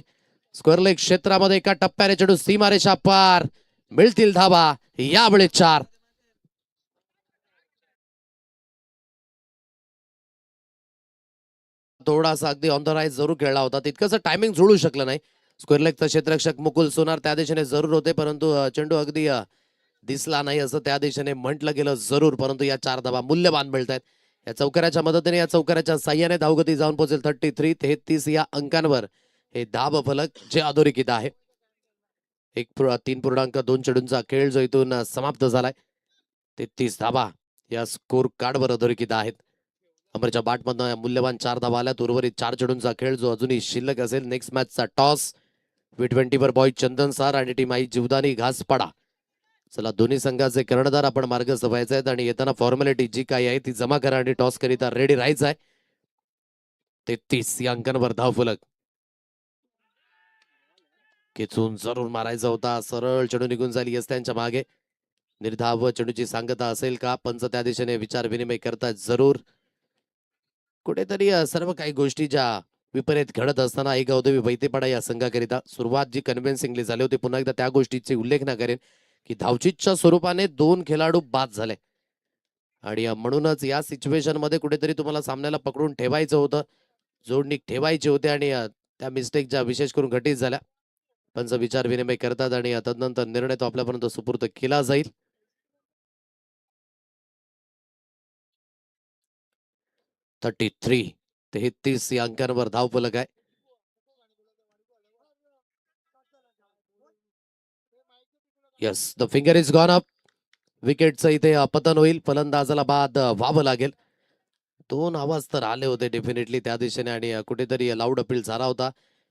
स्क्वेअर लेग क्षेत्रामध्ये एका टप्प्याने चेंडू सीमारेषा पार. मिळतील धावा यावेळेस 4. थोडासा अगदी ऑन द राईज जरूर खेळला होता. तितकंच टायमिंग जुळू शकलं नाही. स्क्वेअर लेगचा क्षेत्ररक्षक मुकुल सोनार त्या दिशेने जरूर होते, परंतु चेंडू अगदी दिसला नाही असं त्या दिशेने म्हटलं गेलं जरूर. परंतु या 4 धावा मूल्यवान मिळत आहेत. या चौकाराच्या मदतीने, या चौकाराच्या साह्याने धावगती जाऊन पोहोचेल 33 या अंकांवर. हे धाव फलक जे अधोरेखित आहे. 3.2 चेंडूंचा खेळ जो इथून समाप्त झालाय. 33 धावा या स्कोर कार्डवर अधोरेखित आहेत. अमरच्या बॅटमधनं मूल्यवान 4 धावा आल्यात. उर्वरित 4 चेंडूंचा खेळ जो अजूनही शिल्लक असेल. नेक्स्ट मॅचचा टॉस T20 वर बॉय चंदन सार आणि टीम आई जीवदानी घासपाडा चला दोन्ही संघाचे कर्णधार आपण मार्गस्थ व्हायचे आहेत आणि येताना फॉर्मॅलिटी जी काही आहे ती जमा करा आणि टॉस करिता रेडी राहायचं आहे. 33 या अंकांवर धावफलक. खेचून जरूर मारायचा होता, सरळ चेंडू निघून जाईल यस त्यांच्या मागे. निर्धाव चेंडूची सांगता असेल का? पंच त्या दिशेने विचार विनिमय करतात जरूर. कुठेतरी सर्व काही गोष्टी ज्या विपरीत घडत असताना एक गावदेवी वैतीपाडा या संघाकरिता सुरुवात जी कन्व्हिन्सिंगली झाली होती, पुन्हा एकदा त्या गोष्टीचे उल्लेख न करेन की धावचीच्या स्वरूपाने 2 खेळाडू बाद झाले आणि म्हणूनच या सिच्युएशन मध्ये कुठेतरी तुम्हाला सामन्याला पकडून ठेवायचं होतं, जोडणी ठेवायची होती आणि त्या मिस्टेक ज्या विशेष करून घटित झाल्या. पंच विचार विनिमय करतात आणि तदनंतर निर्णय तो आपल्यापर्यंत सुपूर्द केला जाईल. 33 या अंकांवर धावफलक आहे. Yes, the finger is gone up. विकेटचं इथे पतन होईल. फलंदाजाला बाद व्हावं लागेल. 2 आवाज तर आले होते डेफिनेटली त्या दिशेने आणि कुठेतरी लाऊड अपील झाला होता.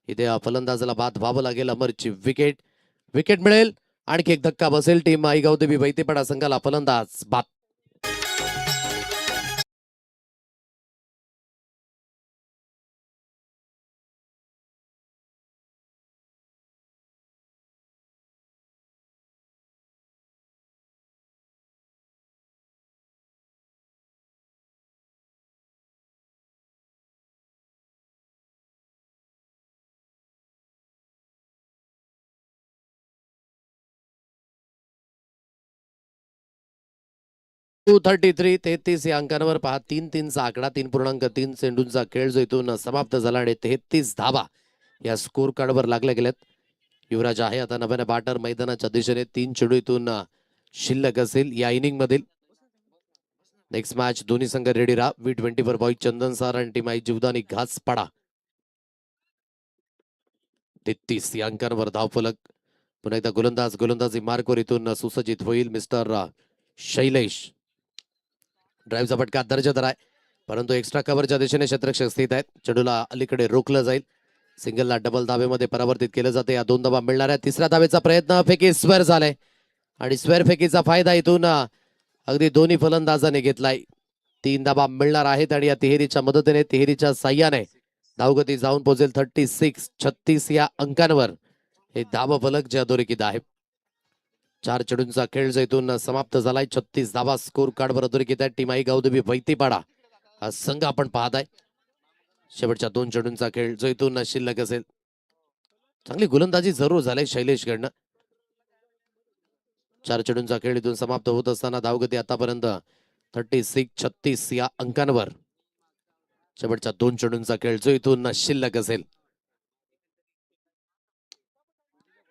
इथे फलंदाजाला बाद व्हावं लागेल. अमरची विकेट मिळेल. आणखी एक धक्का बसेल. टीम आई गावदेवी वैतीपाडा संघाला फलंदाज बाद. टू 33 या अंकांवर पहा. 3-3चा आकडा, 3.3 चेंडूंचा खेळ जो इथून समाप्त झाला आणि 33 धावा या स्कोर कार्डवर लागल्या गेल्यात. युवराज आहे आता नव्याने बॅटर मैदानाच्या दिशेने. 3 चेंडू इथून शिल्लक असेल या इनिंग मधील. नेक्स्ट मॅच दोन्ही संघ रेडी राहा. V24 बॉय चंदन सार आणि टीम आई जीवदानी घासपाडा. 33 या अंकांवर धावफलक. पुन्हा एकदा गोलंदाजी मार्कवर इथून सुसज्जित होईल मिस्टर शैलेश. ड्राईव्हचा फटका दर्जेदार आहे, परंतु एक्स्ट्रा कव्हरच्या दिशेने क्षेत्ररक्षक स्थित आहेत. चेंडूला अलीकडे रोखलं जाईल. सिंगलला डबल धावेमध्ये परावर्तित केलं जाते. या 2 धावा मिळणार आहेत. तिसऱ्या धावेचा प्रयत्न, फेकी स्क्वेअर झालाय आणि स्क्वेअर फेकीचा फायदा इथून अगदी दोन्ही फलंदाजांनी घेतलाय. 3 धावा मिळणार आहेत आणि या तिहेरीच्या मदतीने, तिहेरीच्या साह्याने धावगती जाऊन पोहोचेल 36 या अंकांवर. हे धाव फलक जे अधोरेखित आहे. 4 चेंडूंचा खेळ जो इथून समाप्त झालाय. 36 धावा स्कोर कार्डवर अधोरेखित आहे. टीम आई गावदेवी वैतीपाडा हा संघ आपण पाहताय. शेवटच्या 2 चेंडूंचा खेळ जो इथून शिल्लक असेल. चांगली गोलंदाजी जरूर झाली शैलेशकडनं. 4 चेंडूंचा खेळ इथून समाप्त होत असताना धावगती आतापर्यंत 36 या अंकांवर. शेवटच्या 2 चेंडूंचा खेळ जो इथून शिल्लक असेल.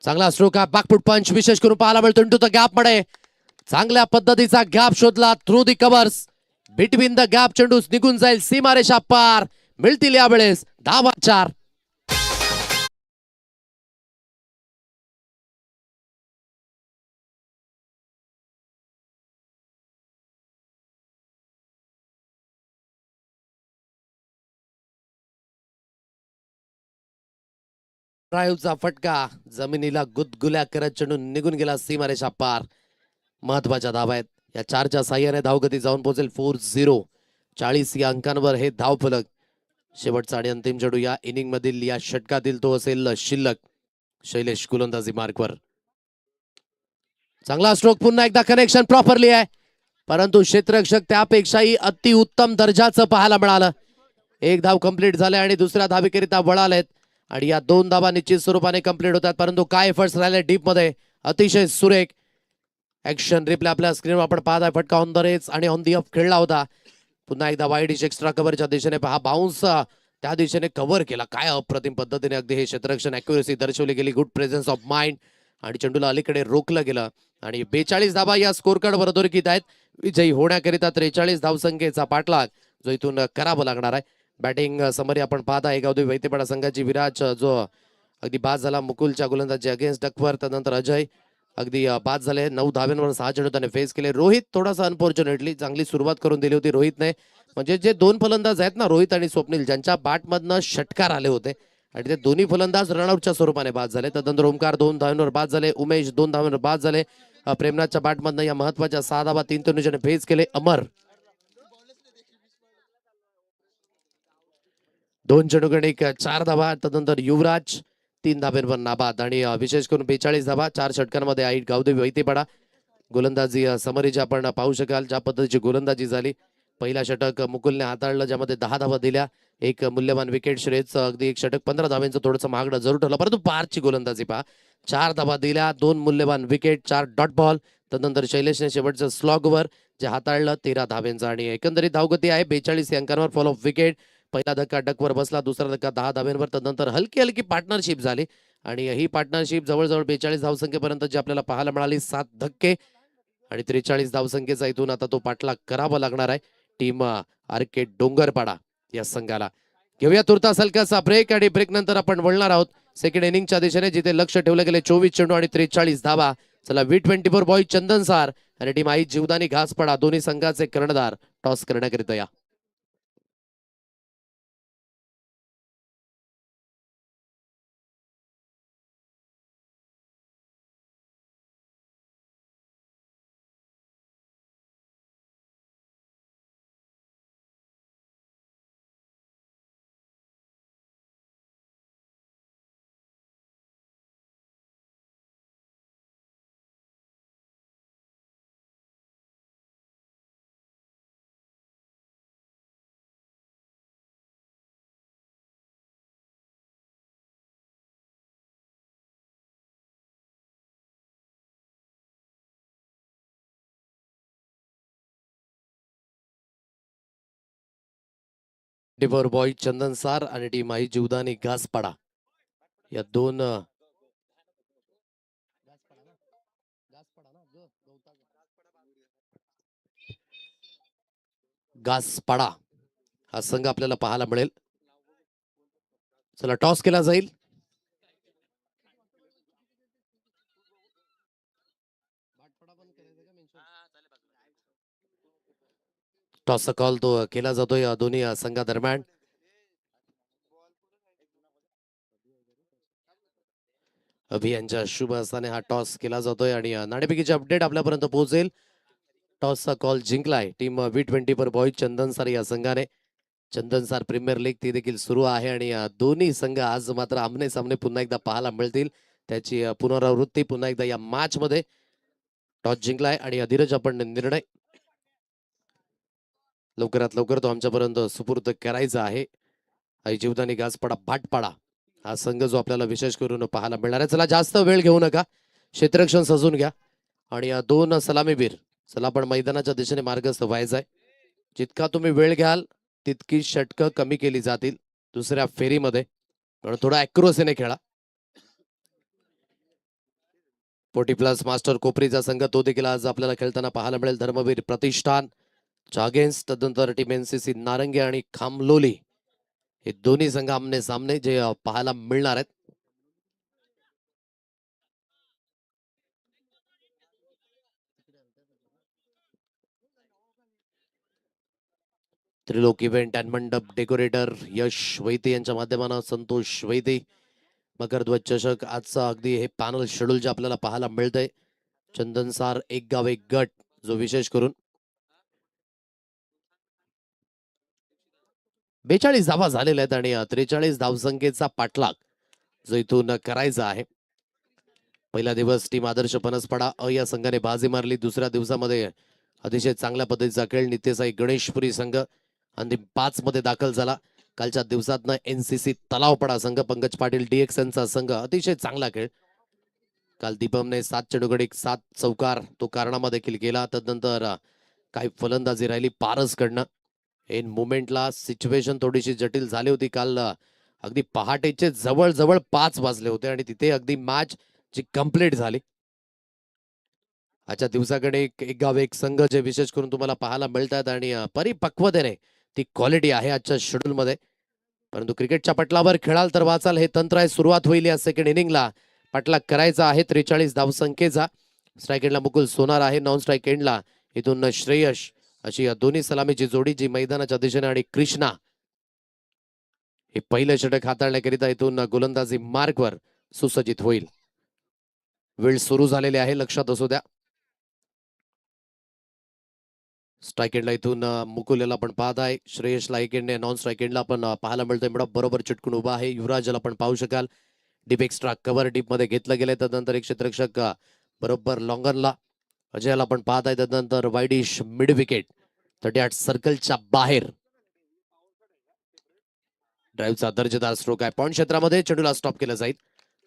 चांगला स्ट्रोक आहे. बॅकफुट पंच विशेष करून पाहायला मिळतो. इंटू द गॅप मध्ये चांगल्या पद्धतीचा गॅप शोधला. Through the covers, between the gap चेंडू निघून जाईल सीमारेषा पार. मिळतील यावेळेस धावा 4. ड्राईव्हचा फटका जमिनीला गुदगुल्या करत चेंडू निघून गेला सीमारेषा पार. महत्वाच्या धावा आहेत. या 4च्या साह्याने धावगती जाऊन पोहोचेल 4-0. 40 या अंकांवर हे धावफलक. शेवटचा आणि अंतिम चेंडू या इनिंग मधील, या षटकातील तो असेल शिल्लक. शैलेश गोलंदाजी मार्कवर. चांगला स्ट्रोक, पुन्हा एकदा कनेक्शन प्रॉपरली आहे, परंतु क्षेत्ररक्षक त्यापेक्षाही अतिउत्तम दर्जाचं पाहायला मिळालं. 1 धाव कंप्लीट झाले आणि दुसऱ्या धावेकरिता वळालेत आणि या 2 धावा निश्चित स्वरूपाने कंप्लीट होतात. परंतु काय एफर्ट्स राहिले डीप मध्ये, अतिशय सुरेख. ऍक्शन रिप्ले आपल्या स्क्रीनवर आपण पाहताय. फटका ऑन द रेस आणि ऑन दी ऑफ खेळला होता. पुन्हा एकदा वाईड एक्स्ट्रा कव्हरच्या दिशेने पहा. बाउन्स त्या दिशेने कव्हर केला. काय अप्रतिम पद्धतीने अगदी हे क्षेत्ररक्षण अॅक्युरेसी दर्शवली गेली. गुड प्रेझेन्स ऑफ माइंड आणि चेंडूला अलीकडे रोखलं गेलं आणि 42 धावा या स्कोर कार्डवर अधोरेखित आहेत. विजयी होण्याकरिता 43 धावसंख्येचा पाठलाग जो इथून करावा लागणार आहे. बॅटिंग समरी आपण पाहता. गावदेवी वैतीपाडा संघाची विराज जो अगदी बाद झाला मुकुलच्या गोलंदाजी अगेन्स्ट डकवर. त्यानंतर अजय अगदी बाद झाले. 9 धाव्यांवर 6 चेंडू त्याने फेस केले. रोहित थोडासा अनफॉर्च्युनेटली चांगली सुरुवात करून दिली होती रोहितने. म्हणजे जे 2 फलंदाज आहेत ना, रोहित आणि स्वप्नील, ज्यांच्या बॅटमधनं षटकार आले होते आणि ते दोन्ही फलंदाज रनआउटच्या स्वरूपाने बाद झाले. तदनंतर ओमकार 2 धावांवर बाद झाले. उमेश 2 धावांवर बाद झाले प्रेमनाथच्या बॅटमधनं या महत्वाच्या 6 धावा 3 तनुजाने फेज केले. अमर 2 चेंडूकडे 4 धावा. त्यानंतर युवराज 3 धाब्यांवर नाबाद आणि विशेष करून 42 धावा 4 षटकांमध्ये आई गावदेवी वैतीपाडा. गोलंदाजी समरीची आपण पाहू शकाल ज्या पद्धतीची गोलंदाजी झाली. पहिला षटक मुकुलने हाताळलं ज्यामध्ये 10 धावा दिल्या. एक मूल्यवान विकेट. श्रेयस अगदी एक षटक 15 धाव्यांचं थोडंसं महागडं जरूर ठरलं परंतु पारची गोलंदाजी पहा. 4 धावा दिल्या 2 मूल्यवान विकेट 4 डॉट बॉल. त्यानंतर शैलेशने शेवटचं स्लॉगवर जे हाताळलं 13 धाव्यांचं आणि एकंदरीत धावगती आहे 42 अंकांवर. Fall of wicket. पहिला धक्का डकवर बसला. दुसरा धक्का 10 धाव्यांवर. त्यानंतर हलकी हलकी पार्टनरशिप झाली आणि ही पार्टनरशिप जवळजवळ 42 धावसंख्येपर्यंत जी आपल्याला पाहायला मिळाली. 7 धक्के आणि 43 धावसंख्येचा इथून आता तो पाठलाग करावा लागणार आहे टीम आरके डोंगरपाडा या संघाला. घेऊया तुर्तास हलकासा ब्रेक आणि ब्रेक नंतर आपण वळणार आहोत सेकंड इनिंगच्या दिशेने जिथे लक्ष ठेवलं गेले 24 चेंडू आणि 43 धावा. चला V24 बॉय चंदन सार आणि टीम आई जीवदानी घासपाडा दोन्ही संघाचे कर्णधार टॉस करण्याकरिता या. बॉय चंदन सार आणि टीम आई जीवदानी घासपाडा या दोन घासपाडा हा संघ आपल्याला पाहायला मिळेल. चला टॉस केला जाईल. टॉसचा कॉल तो केला जातोय या दोन्ही संघादरम्यान. अभियांच्या शुभ हस्ताने हा टॉस केला जातोय आणि नाणेफेकीची अपडेट आपल्यापर्यंत पोहोचेल. टॉसचा कॉल जिंकलाय टीम V24 बॉय चंदन सार या संघाने. चंदन सार प्रीमियर लीग ती देखील सुरू आहे आणि दोन्ही संघ आज मात्र आमने सामने पुन्हा एकदा पाहायला मिळतील. त्याची पुनरावृत्ती पुन्हा एकदा या मॅच मध्ये. टॉस जिंकलाय आणि धीरज आपण निर्णय लवकरात लवकर तो आमच्यापर्यंत सुपूर्द करायचा आहे. आई जीवदानी घासपाडा भाटपाडा हा संघ जो आपल्याला विशेष करून पाहायला मिळणार आहे. चला जास्त वेळ घेऊ नका. क्षेत्ररक्षण सजून घ्या आणि दोन सलामीवीर चला आपण मैदानाच्या दिशेने मार्गस्थ व्हायचा आहे. जितका तुम्ही वेळ घ्याल तितकी षटकं कमी केली जातील दुसऱ्या फेरीमध्ये म्हणून थोडा ऍक्युरसीने खेळा. 40 प्लस मास्टर कोपरीचा संघ तो देखील आज आपल्याला खेळताना पाहायला मिळेल. धर्मवीर प्रतिष्ठान अगेन्स्ट त्यानंतर टीम NCC नारंगी आणि खामलोली हे दोन्ही संघ आमने सामने जे पाहायला मिळणार आहेत. त्रिलोक इव्हेंट अँड मंडप डेकोरेटर यश वैते यांच्या माध्यमानं संतोष वैते मकर ध्वज चषक आजचा अगदी हे पॅनल शेड्यूल जे आपल्याला पाहायला मिळतंय. चंदन सार एक गाव एक गट जो विशेष करून 42 धावा झालेल्या आहेत आणि 43 धावसंख्येचा पाठलाग जो इथून करायचा आहे. पहिला दिवस टीम आदर्श पनसपाडा या संघाने बाजी मारली. दुसऱ्या दिवसामध्ये अतिशय चांगल्या पद्धतीचा खेळ नित्यसाई गणेशपुरी संघ अंतिम 5 मध्ये दाखल झाला. कालच्या दिवसातनं NCC तलावपाडा संघ पंकज पाटील DX चा संघ अतिशय चांगला खेळ. काल दीपमने 7 चेंडूगडी 7 चौकार तो कारणामा देखील केला. त्यानंतर काही फलंदाजी राहिली पारसकडनं. इन मुमेंटला सिच्युएशन थोडीशी जटिल झाली होती. काल अगदी पहाटेचे जवळ 5 वाजले होते आणि तिथे अगदी मॅच जी कंप्लीट झाली. आजच्या दिवसाकडे एक गाव एक संघ जे विशेष करून तुम्हाला पाहायला मिळतात आणि परिपक्वतेने ती क्वालिटी आहे आजच्या शेड्यूल मध्ये. परंतु क्रिकेटच्या पटलावर खेळाल तर वाचाल हे तंत्र आहे. सुरुवात होईल या सेकंड इनिंगला. पटलाग करायचा आहे 43 धावसंख्येचा. स्ट्राईक एंडला मुकुल सोनार आहे. नॉन स्ट्राईक एंडला इथून श्रेयश अशी या दोन्ही सलामीची जोडी जी मैदानाच्या दिशेने आणि कृष्णा हे पहिलं षटक हाताळण्याकरिता इथून गोलंदाजी मार्कवर सुसज्जित होईल. वेळ सुरू झालेली आहे लक्षात असू द्या. स्ट्राईक एंडला इथून मुकुलेला आपण पाहत आहे. श्रेयसला एक एंडने नॉन स्ट्राईक एंडला आपण पाहायला मिळतोय. बरोबर चिटकून उभा आहे. युवराजला आपण पाहू शकाल. डीप एक्स्ट्रा कव्हर डीप मध्ये घेतलं गेलंय. त्यानंतर एक क्षेत्ररक्षक बरोबर लॉंगनला अजयला आपण पाहत आहे. त्यानंतर वाईडिश मिड विकेट 38 सर्कलच्या बाहेर. ड्राईव्हचा दर्जेदार स्ट्रोक आहे. पॉइंट क्षेत्रामध्ये चेंडूला स्टॉप केलं जाईल.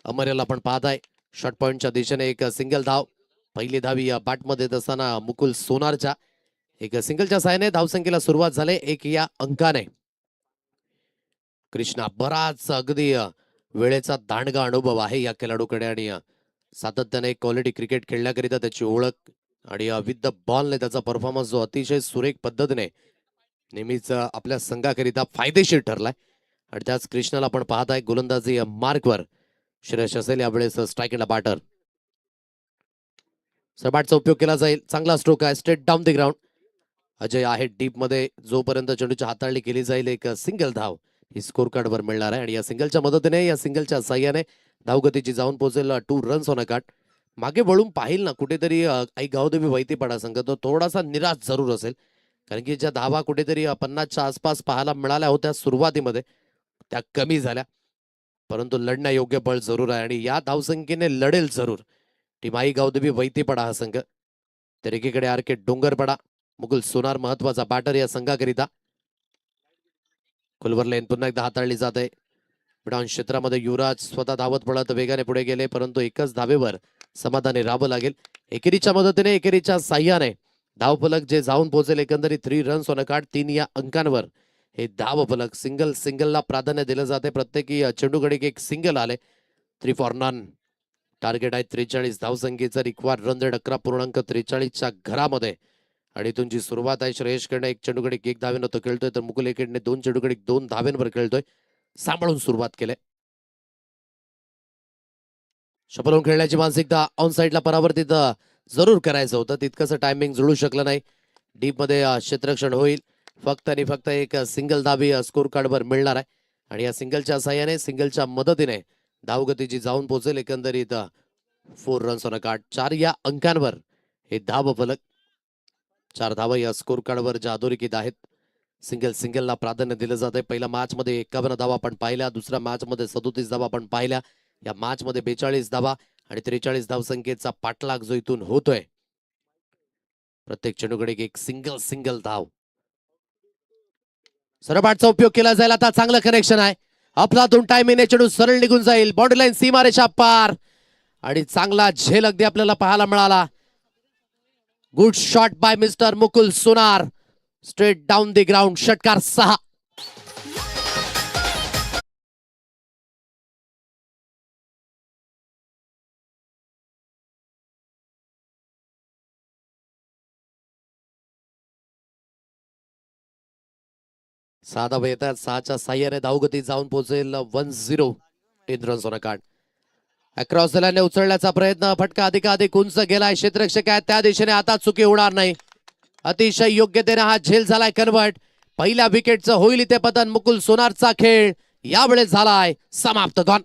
अमरेला आपण पाहत आहे. शॉर्ट पॉइंटच्या दिशेने एक सिंगल धाव. पहिली धावी बॅटमध्ये येत असताना मुकुल सोनारच्या एक सिंगलच्या साहाय्याने धावसंख्येला सुरुवात झाली 1 या अंकाने. कृष्णा बराच अगदी वेळेचा दांडगा अनुभव आहे या खेळाडूकडे आणि सातत्याने क्वालिटी क्रिकेट खेळण्याकरिता त्याची ओळख आणि विथ द बॉलने त्याचा परफॉर्मन्स जो अतिशय सुरेख पद्धतीने नेहमीच आपल्या संघाकरिता फायदेशीर ठरलाय. आणि त्याच कृष्णाला आपण पाहत आहे गोलंदाजी मार्कवर श्रेयस असेल यावेळेस स्ट्राईक एंड बॅटर. सरबाटचा उपयोग केला जाईल. चांगला स्ट्रोक आहे. Straight down the ground. Ajay आहे डीप मध्ये. जोपर्यंत चेंडूची हाताळणी केली जाईल एक सिंगल धाव ही स्कोर कार्डवर मिळणार आहे. आणि या सिंगलच्या मदतीने या सिंगलच्या साह्याने धावगतीची जाऊन पोहोचेल 2 रन्स ऑन अ कार्ड. मागे वळून पाहिल ना कुठेतरी आई गावदेवी वैतीपाडा संघ तो थोडासा निराश जरूर असेल. कारण की ज्या धावा कुठेतरी 50च्या आसपास पाहायला मिळाल्या होत्या सुरुवातीमध्ये त्या कमी झाल्या. परंतु लढण्या योग्य बळ जरूर आहे आणि या धावसंख्येने लढेल जरूर टीम आई गावदेवी वैतीपाडा हा संघ. तर एकीकडे आर के डोंगरपडा मुकुल सोनार महत्वाचा बॅटर या संघाकरिता. खुलवर लेन पुन्हा एकदा हाताळली जाते. मिडॉन क्षेत्रामध्ये युवराज स्वतः धावत पडत वेगाने पुढे गेले परंतु एकच धावेवर समाधानी राहावं लागेल. एकेरीच्या मदतीने एकेरीच्या साह्याने धावफलक जे जाऊन पोहोचेल एकंदरीत 3 रन्स ऑन अ कार्ड. 3 या अंकांवर हे धावफलक. सिंगलला प्राधान्य दिलं जाते. प्रत्येकी चेंडूकडे एक सिंगल आले. 3 फॉर नन. टार्गेट आहे 43 धावसंख्येचा. रिक्वायर्ड रन रेट 11.43च्या घरामध्ये. आणि तुमची सुरुवात आहे श्रेयसकडनं. एक चेंडूकडे 1 धावेनं तो खेळतोय तर मुकुल एकेडने 2 चेंडूकडे 2 धावेंवर खेळतोय. सांभाळून सुरुवात केली. शपलून खेळण्याची मानसिकता ऑन साईडला परावर्तित जरूर करायचं होतं. तितकंसं टायमिंग जुळू शकलं नाही. डीप मध्ये क्षेत्ररक्षण होईल. फक्त आणि फक्त एक सिंगल धावी स्कोर कार्डवर मिळणार आहे. आणि या सिंगलच्या साह्याने सिंगलच्या मदतीने धावगतीची जाऊन पोहोचेल एकंदरीत 4 रन्स ऑन अ कार्ड. 4 या अंकांवर हे धाव फलक. 4 धावा या स्कोर कार्डवर ज्या अधोरेखित आहेत. सिंगलला प्राधान्य दिलं जाते. पहिल्या मॅच मध्ये 51 धावा आपण पाहिल्या. दुसऱ्या मॅच मध्ये 37 धावा आपण पाहिल्या. या मॅच मध्ये 42 धावा आणि 43 धावसंख्येचा पाठलाग जो इथून होतोय. प्रत्येक चेंडूकडे एक सिंगल धाव. सरबाटचा उपयोग केला जाईल. आता चांगलं कनेक्शन आहे. अफलातून टायमिंग चेंडू सरळ निघून जाईल. बाउंड्री लाईन सीमारेषा पार आणि चांगला झेल अगदी आपल्याला पाहायला मिळाला. Good shot bye mister Mukul Sonar. Straight down the ground. षटकार 6. साधा येतात. 6च्या साह्याने धावगती जाऊन पोहोचेल 1-0. 10 runs on a card. Across झाल्याने उचलण्याचा प्रयत्न. फटका अधिकाधिक उंच गेलाय. क्षेत्ररक्षक आहे त्या दिशेने. आता चुकी होणार नाही. अतिशय योग्यतेने हा झेल झालाय कन्वर्ट. पहिल्या विकेटचं होईल इथे पतन. मुकुल सोनारचा खेळ यावेळेस झालाय समाप्त. गॉन.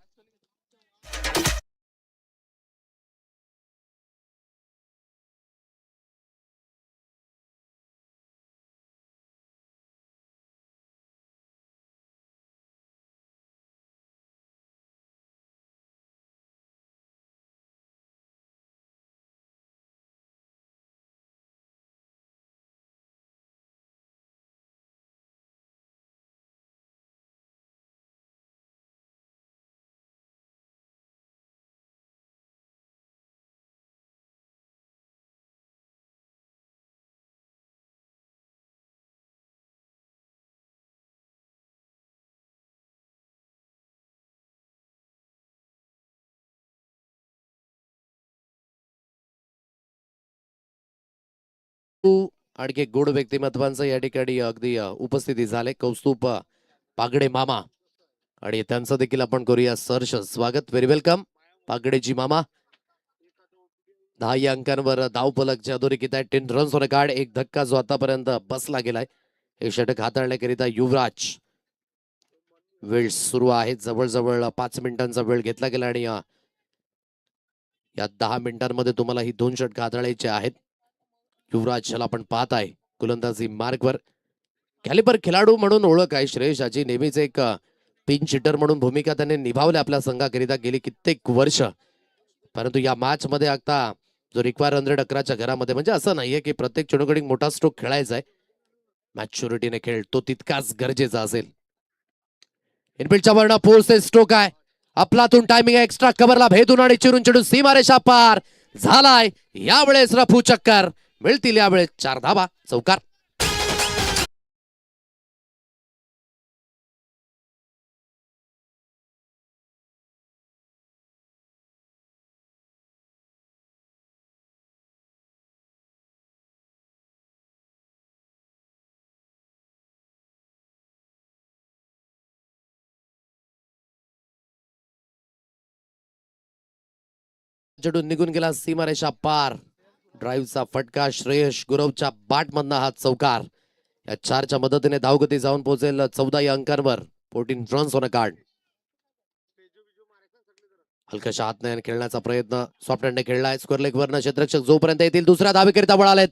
आणखी एक गोड व्यक्तिमत्वांचं या ठिकाणी अगदी उपस्थिती झाले. कौस्तुभ पागडे मामा आणि त्यांचं देखील आपण करूया सहर्ष स्वागत. व्हेरी वेलकम पागडेजी मामा. 10 या अंकांवर धावफलक जे अधोरेखित आहे. 10 रन्स ऑन अ कार्ड. एक धक्का जो आतापर्यंत बसला गेलाय. हे षटक हाताळण्याकरिता युवराज. वेळ सुरू आहे. जवळजवळ 5 मिनिटांचा वेळ घेतला गेला आणि या 10 मिनिटांमध्ये तुम्हाला ही 2 षटक हाताळायची आहेत. युवराज ज्याला आपण पाहत आहे गोलंदाजी मार्गवर. कॅलिबर खेळाडू म्हणून ओळख आहे श्रेयश आजी. नेहमीच एक पिन हिटर म्हणून भूमिका त्याने निभावली आपल्या संघाकरिता गेली कित्येक वर्ष. परंतु या मॅच मध्ये आता जो रिक्वायर 100 11च्या घरामध्ये, म्हणजे असं नाहीये की प्रत्येक चेंडूकडे मोठा स्ट्रोक खेळायचा आहे. मॅच्युरिटीने खेळ तो तितकाच गरजेचा असेल. इनफिल्डच्या वरनं पोहोचते स्ट्रोक आहे. आपलातून टायमिंग एक्स्ट्रा कव्हरला भेदून आणि चिरून चेंडू सीमारेषा पार झालाय. यावेळेस रफू चक्कर मिळतील. यावेळेस 4 धावा, चौकार. चेंडू निघून गेला सीमारेषा पार. ड्राईव्हचा फटका श्रेयस गुरवच्या बाट मधनं हा चौकार. या 4च्या मदतीने धावगती जाऊन पोहोचेल 14 या अंकांवर. 14 रन्स ऑन अ कार्ड. हलक्याशा हातने खेळण्याचा प्रयत्न सॉफ्ट हँडने खेळलाय. स्क्वेअर लेग वरनं क्षेत्ररक्षक जोपर्यंत येतील दुसऱ्या धावेकरिता वळालेत.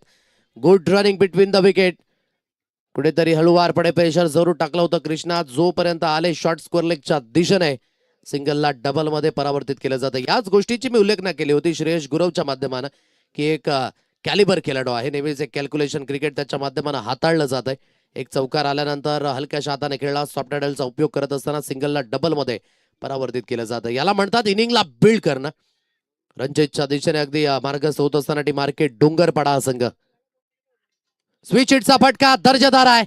Good running between the wicket. कुठेतरी हळूवारपणे प्रेशर जरूर टाकलं होतं कृष्णा. जोपर्यंत आले शॉर्ट स्क्वेअर लेगच्या दिशेने सिंगलला डबल मध्ये परावर्तित केलं जातं. याच गोष्टीची मी उल्लेखना केली होती श्रेयस गुरवच्या माध्यमानं की एक कॅलिबर खेळाडू आहे. नेहमीच एक कॅल्क्युलेशन क्रिकेट त्याच्या माध्यमानं हाताळलं जात आहे. एक चौकार आल्यानंतर हलक्याशा हाताने खेळला. सॉफ्ट हँडलचा उपयोग करत असताना सिंगलला डबल मध्ये परावर्तित केलं जातं. याला म्हणतात इनिंगला बिल्ड करणं. रणजितच्या दिशेने अगदी मार्गस्थ होत असताना टी मार्केट डोंगरपाडा संघ. स्विच हिटचा फटका दर्जेदार आहे.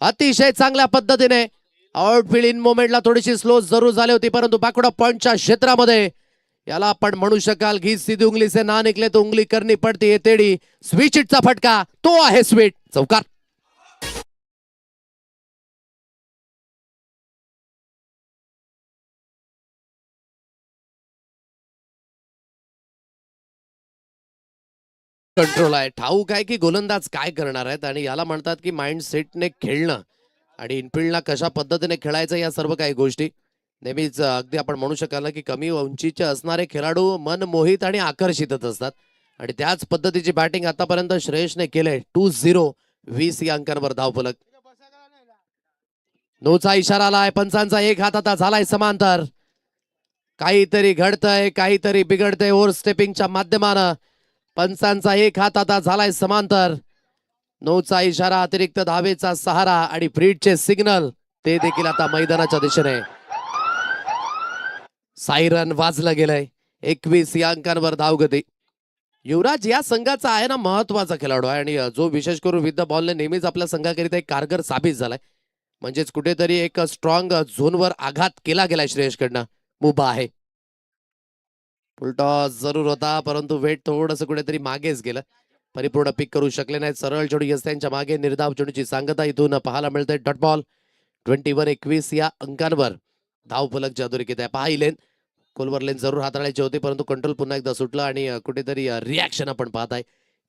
अतिशय चांगल्या पद्धतीने आउटफील्ड इन मोमेंटला थोडीशी स्लो जरूर झाली होती, परंतु बाकुडा पॉइंटच्या क्षेत्रामध्ये याला आपण म्हणू शकाल की सीधी उंगली से ना निकले तो उंगली करनी पडती है तेडी. स्विच हिटचा फटका तो आहे स्वीट, चौकार. कंट्रोल आहे. ठाऊक आहे की गोलंदाज काय करणार आहेत आणि याला म्हणतात की माइंड सेटने खेळणं आणि इनफिल्डला कशा पद्धतीने खेळायचं या सर्व काही गोष्टी. नेहमीच अगदी आपण म्हणू शकाल की कमी उंचीचे असणारे खेळाडू मनमोहित आणि आकर्षितच असतात आणि त्याच पद्धतीची बॅटिंग आतापर्यंत श्रेयसने केले. 2-0 20 या अंकांवर धावफलक. नोचा इशारा आलाय. पंचांचा एक हात आता झालाय समांतर. काहीतरी घडतंय, काहीतरी बिघडतंय. ओव्हर स्टेपिंगच्या माध्यमानं पंचांचा एक हात आता झालाय समांतर. नोचा इशारा, अतिरिक्त धावेचा सहारा आणि ब्रीडचे सिग्नल ते देखील आता मैदानाच्या दिशेने. सायरन वाजलं गेलंय. 21 या अंकांवर धावगती. युवराज या संघाचा आहे ना महत्वाचा खेळाडू आहे आणि जो विशेष करून विथ द बॉलने नेहमीच आपल्या संघाकरिता एक कारगर साबित झालाय. म्हणजेच कुठेतरी एक स्ट्रॉंग झोनवर आघात केला गेलाय श्रेयसकडनं. मुभा आहे. फुलटॉस जरूर होता, परंतु वेट थोडंसं कुठेतरी मागेच गेलं. परिपूर्ण पिक करू शकले नाहीत. सरळ चेंडू यस त्यांच्या मागे. निर्धाव चेंडूची सांगता इथून पाहायला मिळते. Dot ball. 21-21 या अंकांवर धावफलक जादुरिकेत आहे. पहा ही लेन कोलवर लेन जरूर हाताळायची होती, परंतु कंट्रोल पुन्हा एकदा सुटला आणि कुठेतरी रिॲक्शन आपण पाहत आहे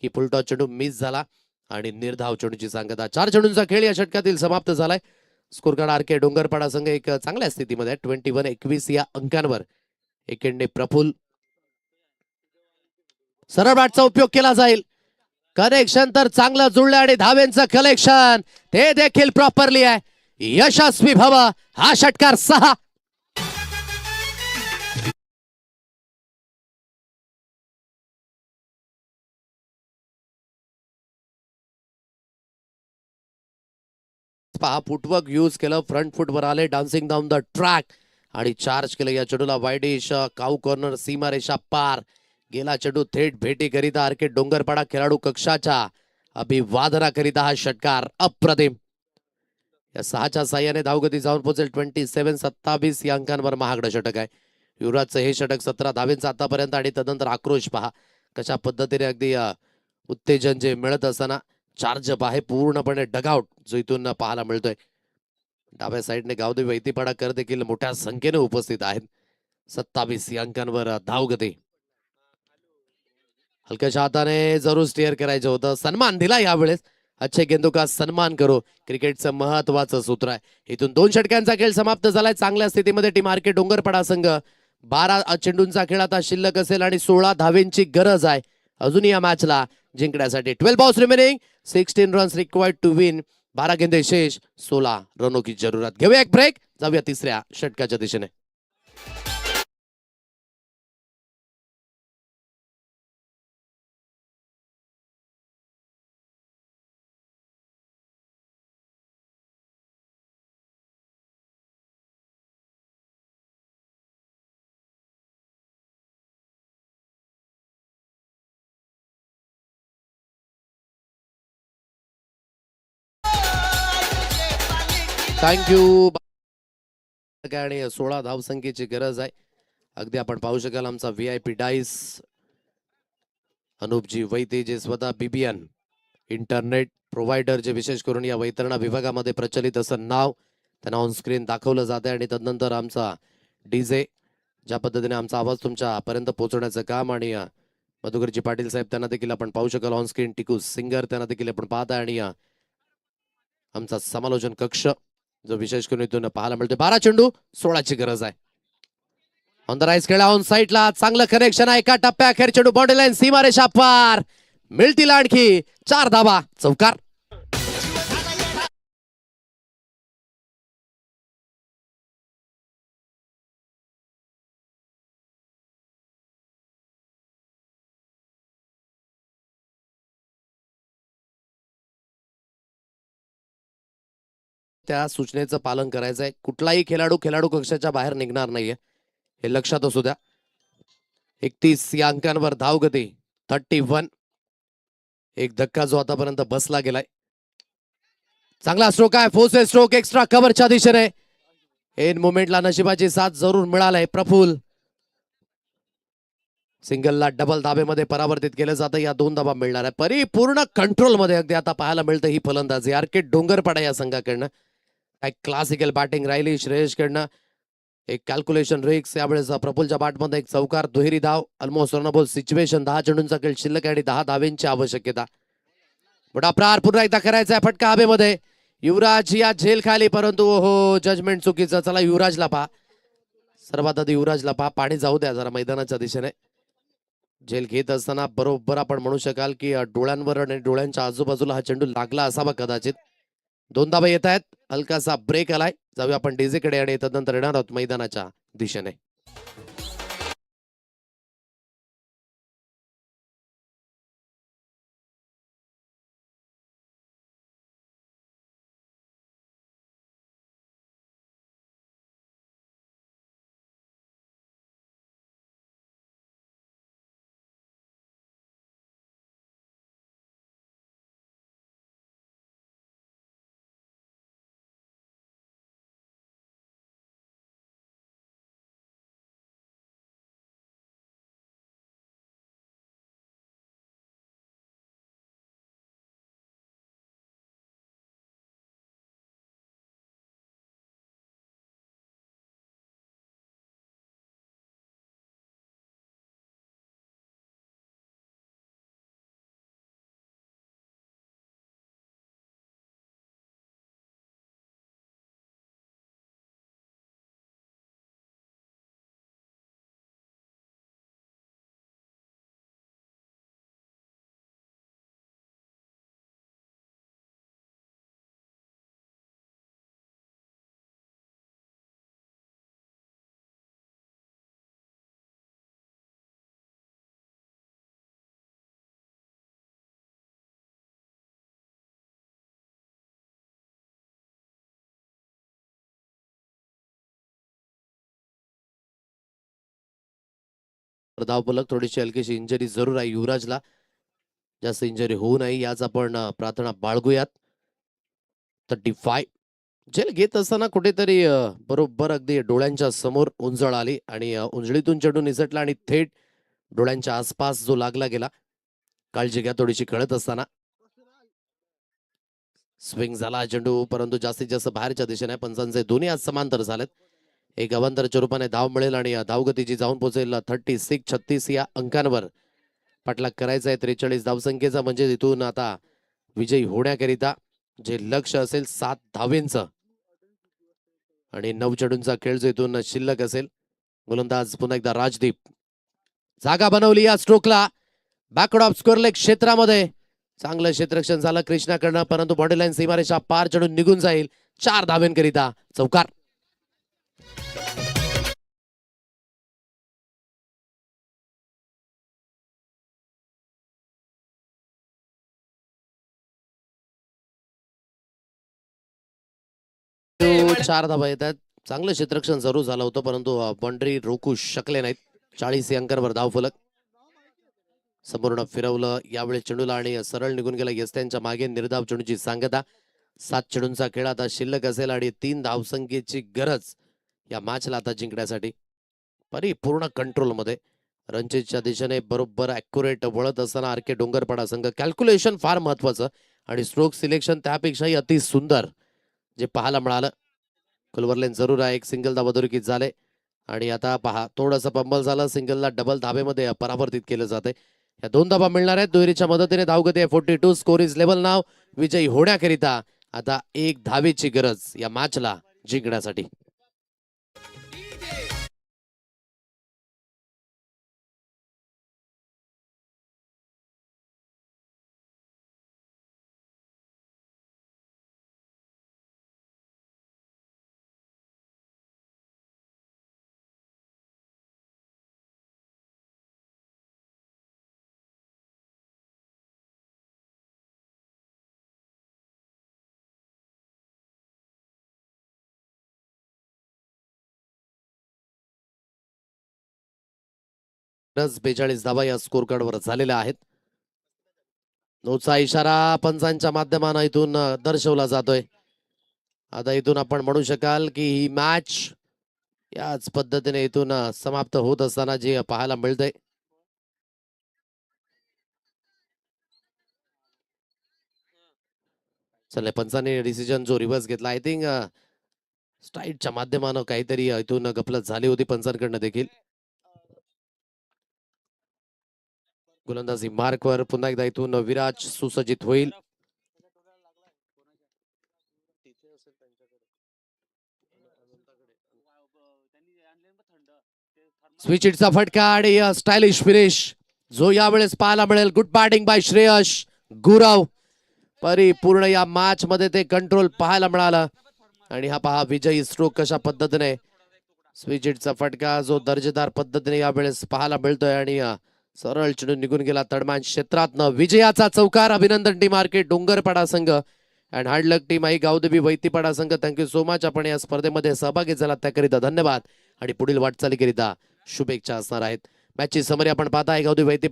की फुलटॉस चेंडू मिस झाला आणि निर्धाव चेंडूची सांगता. 4 चेंडूंचा खेळ या षटकातील समाप्त झालाय. स्कोर कार्ड आर के डोंगरपाडा संघ एक चांगल्या स्थितीमध्ये 21-21 या अंकांवर. एकेंडे प्रफुल्ल. सरळ बॅटचा उपयोग केला जाईल. कनेक्शन तर चांगलं जुळलं आणि धावेंचं कलेक्शन ते देखील प्रॉपरली आहे. यशस्वी भव. हा षटकार 6. पहा फुटवर्क यूज केलं. फ्रंट फुट वर आले. डान्सिंग डाऊन द ट्रॅक आणि चार्ज केलं या चेंडूला. वाईडिश काऊ कॉर्नर सीमारेषा पार. गेला चेंडू थेट भेटी करिता आर के डोंगरपाडा खेळाडू कक्षाच्या अभिवादनाकरिता हा षटकार अप्रतिम. या 6च्या साह्याने धावगती जाऊन पोहोचेल 27-27 या अंकांवर. महागडं षटक आहे. युवराजचं हे षटक 17 धावेंचं आतापर्यंत आणि तदनंतर आक्रोश पहा कशा पद्धतीने अगदी उत्तेजन जे मिळत असताना चार्जअप आहे पूर्णपणे डगआउट जो इथून पाहायला मिळतोय. डाव्या साईडने गावदेवी वैतीपाडाकर देखील मोठ्या संख्येने उपस्थित आहेत. 27 या अंकांवर धावगती. हलक्याच्या हाताने जरूर स्टेअर करायचं होतं. सन्मान दिला यावेळेस. अच्छे गेंदो का सन्मान करो क्रिकेटचं महत्वाचं सूत्र आहे. इथून 2 षटकांचा खेळ समाप्त झालाय. चांगल्या स्थितीमध्ये टीम आर के डोंगरपाडा संघ. 12 चेंडूंचा खेळ आता शिल्लक असेल आणि 16 धावेंची गरज आहे अजून या मॅचला जिंकण्यासाठी. 12 balls remaining. 16 runs required to win. 12 गेंदे शेष, 16 रनों की जरूरत. घेऊया एक ब्रेक, जाऊया तिसऱ्या षटकाच्या दिशेने. थँक्यू. आणि 16 धावसंख्येची गरज आहे. अगदी आपण पाहू शकाल आमचा VIP डाईस अनुपजी वैते, जे स्वतः BBN इंटरनेट प्रोव्हायडर, जे विशेष करून या वैतरणा विभागामध्ये प्रचलित असं नाव त्यांना ऑन स्क्रीन दाखवलं जाते. आणि तदनंतर आमचा DJ, ज्या पद्धतीने आमचा आवाज तुमच्यापर्यंत पोहोचवण्याचं काम. आणि मधुकरजी पाटील साहेब, त्यांना देखील आपण पाहू शकाल ऑन स्क्रीन. टिकू सिंगर, त्यांना देखील आपण पाहताय. आणि आमचा समालोचन कक्ष, जो विशेष करून इथून पाहायला मिळतो. 12 चेंडू 16ची गरज आहे. ऑन द राईस खेळा, ऑन साईडला चांगलं कनेक्शन आहे. एका टप्प्याखेर चेंडू बाउंड्री लाईन, सीमारेषा पार. मिळतील आणखी 4 धावा, चौकार. त्या सूचनेचं पालन करायचं आहे. कुठलाही खेळाडू कक्षाच्या बाहेर निघणार नाहीये, हे लक्षात असू द्या. 31 या अंकांवर धावगती 31. एक धक्का जो आतापर्यंत बसला गेलाय. चांगला स्ट्रोक आहे, फोर्स स्ट्रोक एक्स्ट्रा कव्हरच्या दिशेने. एन मोमेंटला नशिबाची साथ जरूर मिळालाय. प्रफुल सिंगलला डबल धाबेमध्ये परावर्तित केलं जातं. या 2 धाबा मिळणार आहे. परिपूर्ण कंट्रोल मध्ये अगदी आता पाहायला मिळतं ही फलंदाजी आर्केड डोंगरपाडा या संघाकडनं. काय क्लासिकल बॅटिंग राहिली श्रेयसकडनं. एक कॅल्क्युलेशन रिक्स. यावेळेस प्रफुलच्या बॅटमध्ये एक चौकार, दुहेरी धाव, ऑलमोस्ट रनबॉल सिच्युएशन. 10 चेंडूंचा खेळ शिल्लक आणि 10 धावेंची आवश्यकता. मोठा प्रहार पुन्हा एकदा करायचा आहे. फटका हवेमध्ये. युवराज या झेल खाली, परंतु हो जजमेंट चुकीचं. चला युवराजला पहा, सर्वात आधी युवराजला पहा. पाणी जाऊ द्या जरा मैदानाच्या दिशेने. झेल घेत असताना बरोबर आपण म्हणू शकाल की डोळ्यांवर आणि डोळ्यांच्या आजूबाजूला हा चेंडू लागला असावा कदाचित. 2 धाबा येत आहेत. हलकासा ब्रेक आलाय. जाऊया आपण डीजे कडे आणि तदनंतर येणार आहोत मैदानाच्या दिशेने. धावफलक थोडीशी हलकीशी इंजरी जरूर आहे युवराजला. जास्त इंजरी होऊ नये याच आपण प्रार्थना बाळगूयात. 35 झेल घेत असताना कुठेतरी बरोबर अगदी डोळ्यांच्या समोर उंजळ आली आणि उंजळीतून चेंडू निसटला आणि थेट डोळ्यांच्या आसपास जो लागला गेला. काळजी घ्या थोडीशी कळत असताना. स्विंग झाला चेंडू, परंतु जास्तीत जास्त बाहेरच्या दिशेने. पंचांचे दोन्ही आज समांतर झालेत. एक अवांतरच्या रूपाने धाव मिळेल आणि धावगतीची जाऊन पोहोचेल 36 या अंकांवर. पाठलाग करायचा आहे 43 धावसंख्येचा, म्हणजे तिथून आता विजयी होण्याकरिता जे लक्ष असेल 7 धावेंचं आणि 9 चेंडूंचा खेळ जो इथून शिल्लक असेल. गोलंदाज पुन्हा एकदा राजदीप. जागा बनवली या स्ट्रोकला. बॅकवर्ड ऑफ स्कोअर लेग क्षेत्रामध्ये चांगलं क्षेत्ररक्षण झालं कृष्णाकडनं, परंतु बॉडी लाईन सीमारेषा पार चढून निघून जाईल. 4 धाब्यांकरिता चौकार. चार धाबा येतात. चांगलं क्षेत्ररक्षण जरूर झालं होतं, परंतु बाउंड्री रोखू शकले नाहीत. 40 अंकावर धावफलक. संपूर्ण फिरवलं यावेळी चेंडूला आणि सरळ निघून गेला यस त्यांच्या मागे. निर्धाव चेंडूची सांगता. 7 चेंडूंचा खेळ आता शिल्लक असेल आणि 3 धावसंख्येची गरज या मॅचला आता जिंकण्यासाठी. परिपूर्ण कंट्रोल मध्ये रणजितच्या दिशेने बरोबर ॲक्युरेट वळत असताना आरके डोंगरपाडा संघ. कॅल्क्युलेशन फार महत्वाचं आणि स्ट्रोक सिलेक्शन त्यापेक्षाही अति सुंदर जे पाहायला मिळालं. कुलवरलेन जरूर आहे. एक सिंगल धावा अधोरेखित झाले आणि आता पहा थोडंसं पंबल झालं. सिंगलला डबल धाबेमध्ये परावर्तित केलं जाते. या 2 धाबा मिळणार आहेत. दुहेरीच्या मदतीने धावगती आहे 42. स्कोर इज लेवल नाव. विजयी होण्याकरिता आता 1 धावेची गरज या मॅचला जिंकण्यासाठी. रस 42 धावा या स्कोर कार्डवर झालेल्या आहेत. नोचा इशारा पंचांच्या माध्यमाने इथून दर्शवला जातोय. आता इथून आपण म्हणू शकाल की ही मॅच याच पद्धतीने इथून समाप्त होत असताना जे पाहायला मिळतंय. चला पंचांनी डिसिजन जो रिव्हर्स घेतला आय थिंक स्ट्राईटच्या माध्यमानं काहीतरी इथून गफलत झाली होती पंचांकडनं देखील. गोलंदाजी मार्कवर पुन्हा एकदा इथून विराज सुसज्जित होईल. स्विच इटचा फटका आणि स्टायलिश फिनिश जो यावेळेस पाहायला मिळेल. Good batting by Shreyash Gurav. परिपूर्ण या मॅच मध्ये ते कंट्रोल पाहायला मिळालं आणि हा पहा विजयी स्ट्रोक कशा पद्धतीने. स्विच इटचा फटका जो दर्जेदार पद्धतीने यावेळेस पाहायला मिळतोय आणि सरळ चेंडू निघून गेला तडमान क्षेत्रातनं. विजयाचा चौकार. अभिनंदन टीम आरके डोंगरपाडा संघ अँड हार्ड लक टीम आई गावदेवी वैतीपाडा संघ. Thank you so much. आपण या स्पर्धेमध्ये सहभागी झालात त्याकरिता धन्यवाद आणि पुढील वाटचालीकरिता शुभेच्छा असणार आहेत. मॅचची समरी आपण पाहताय गावदेवी वैती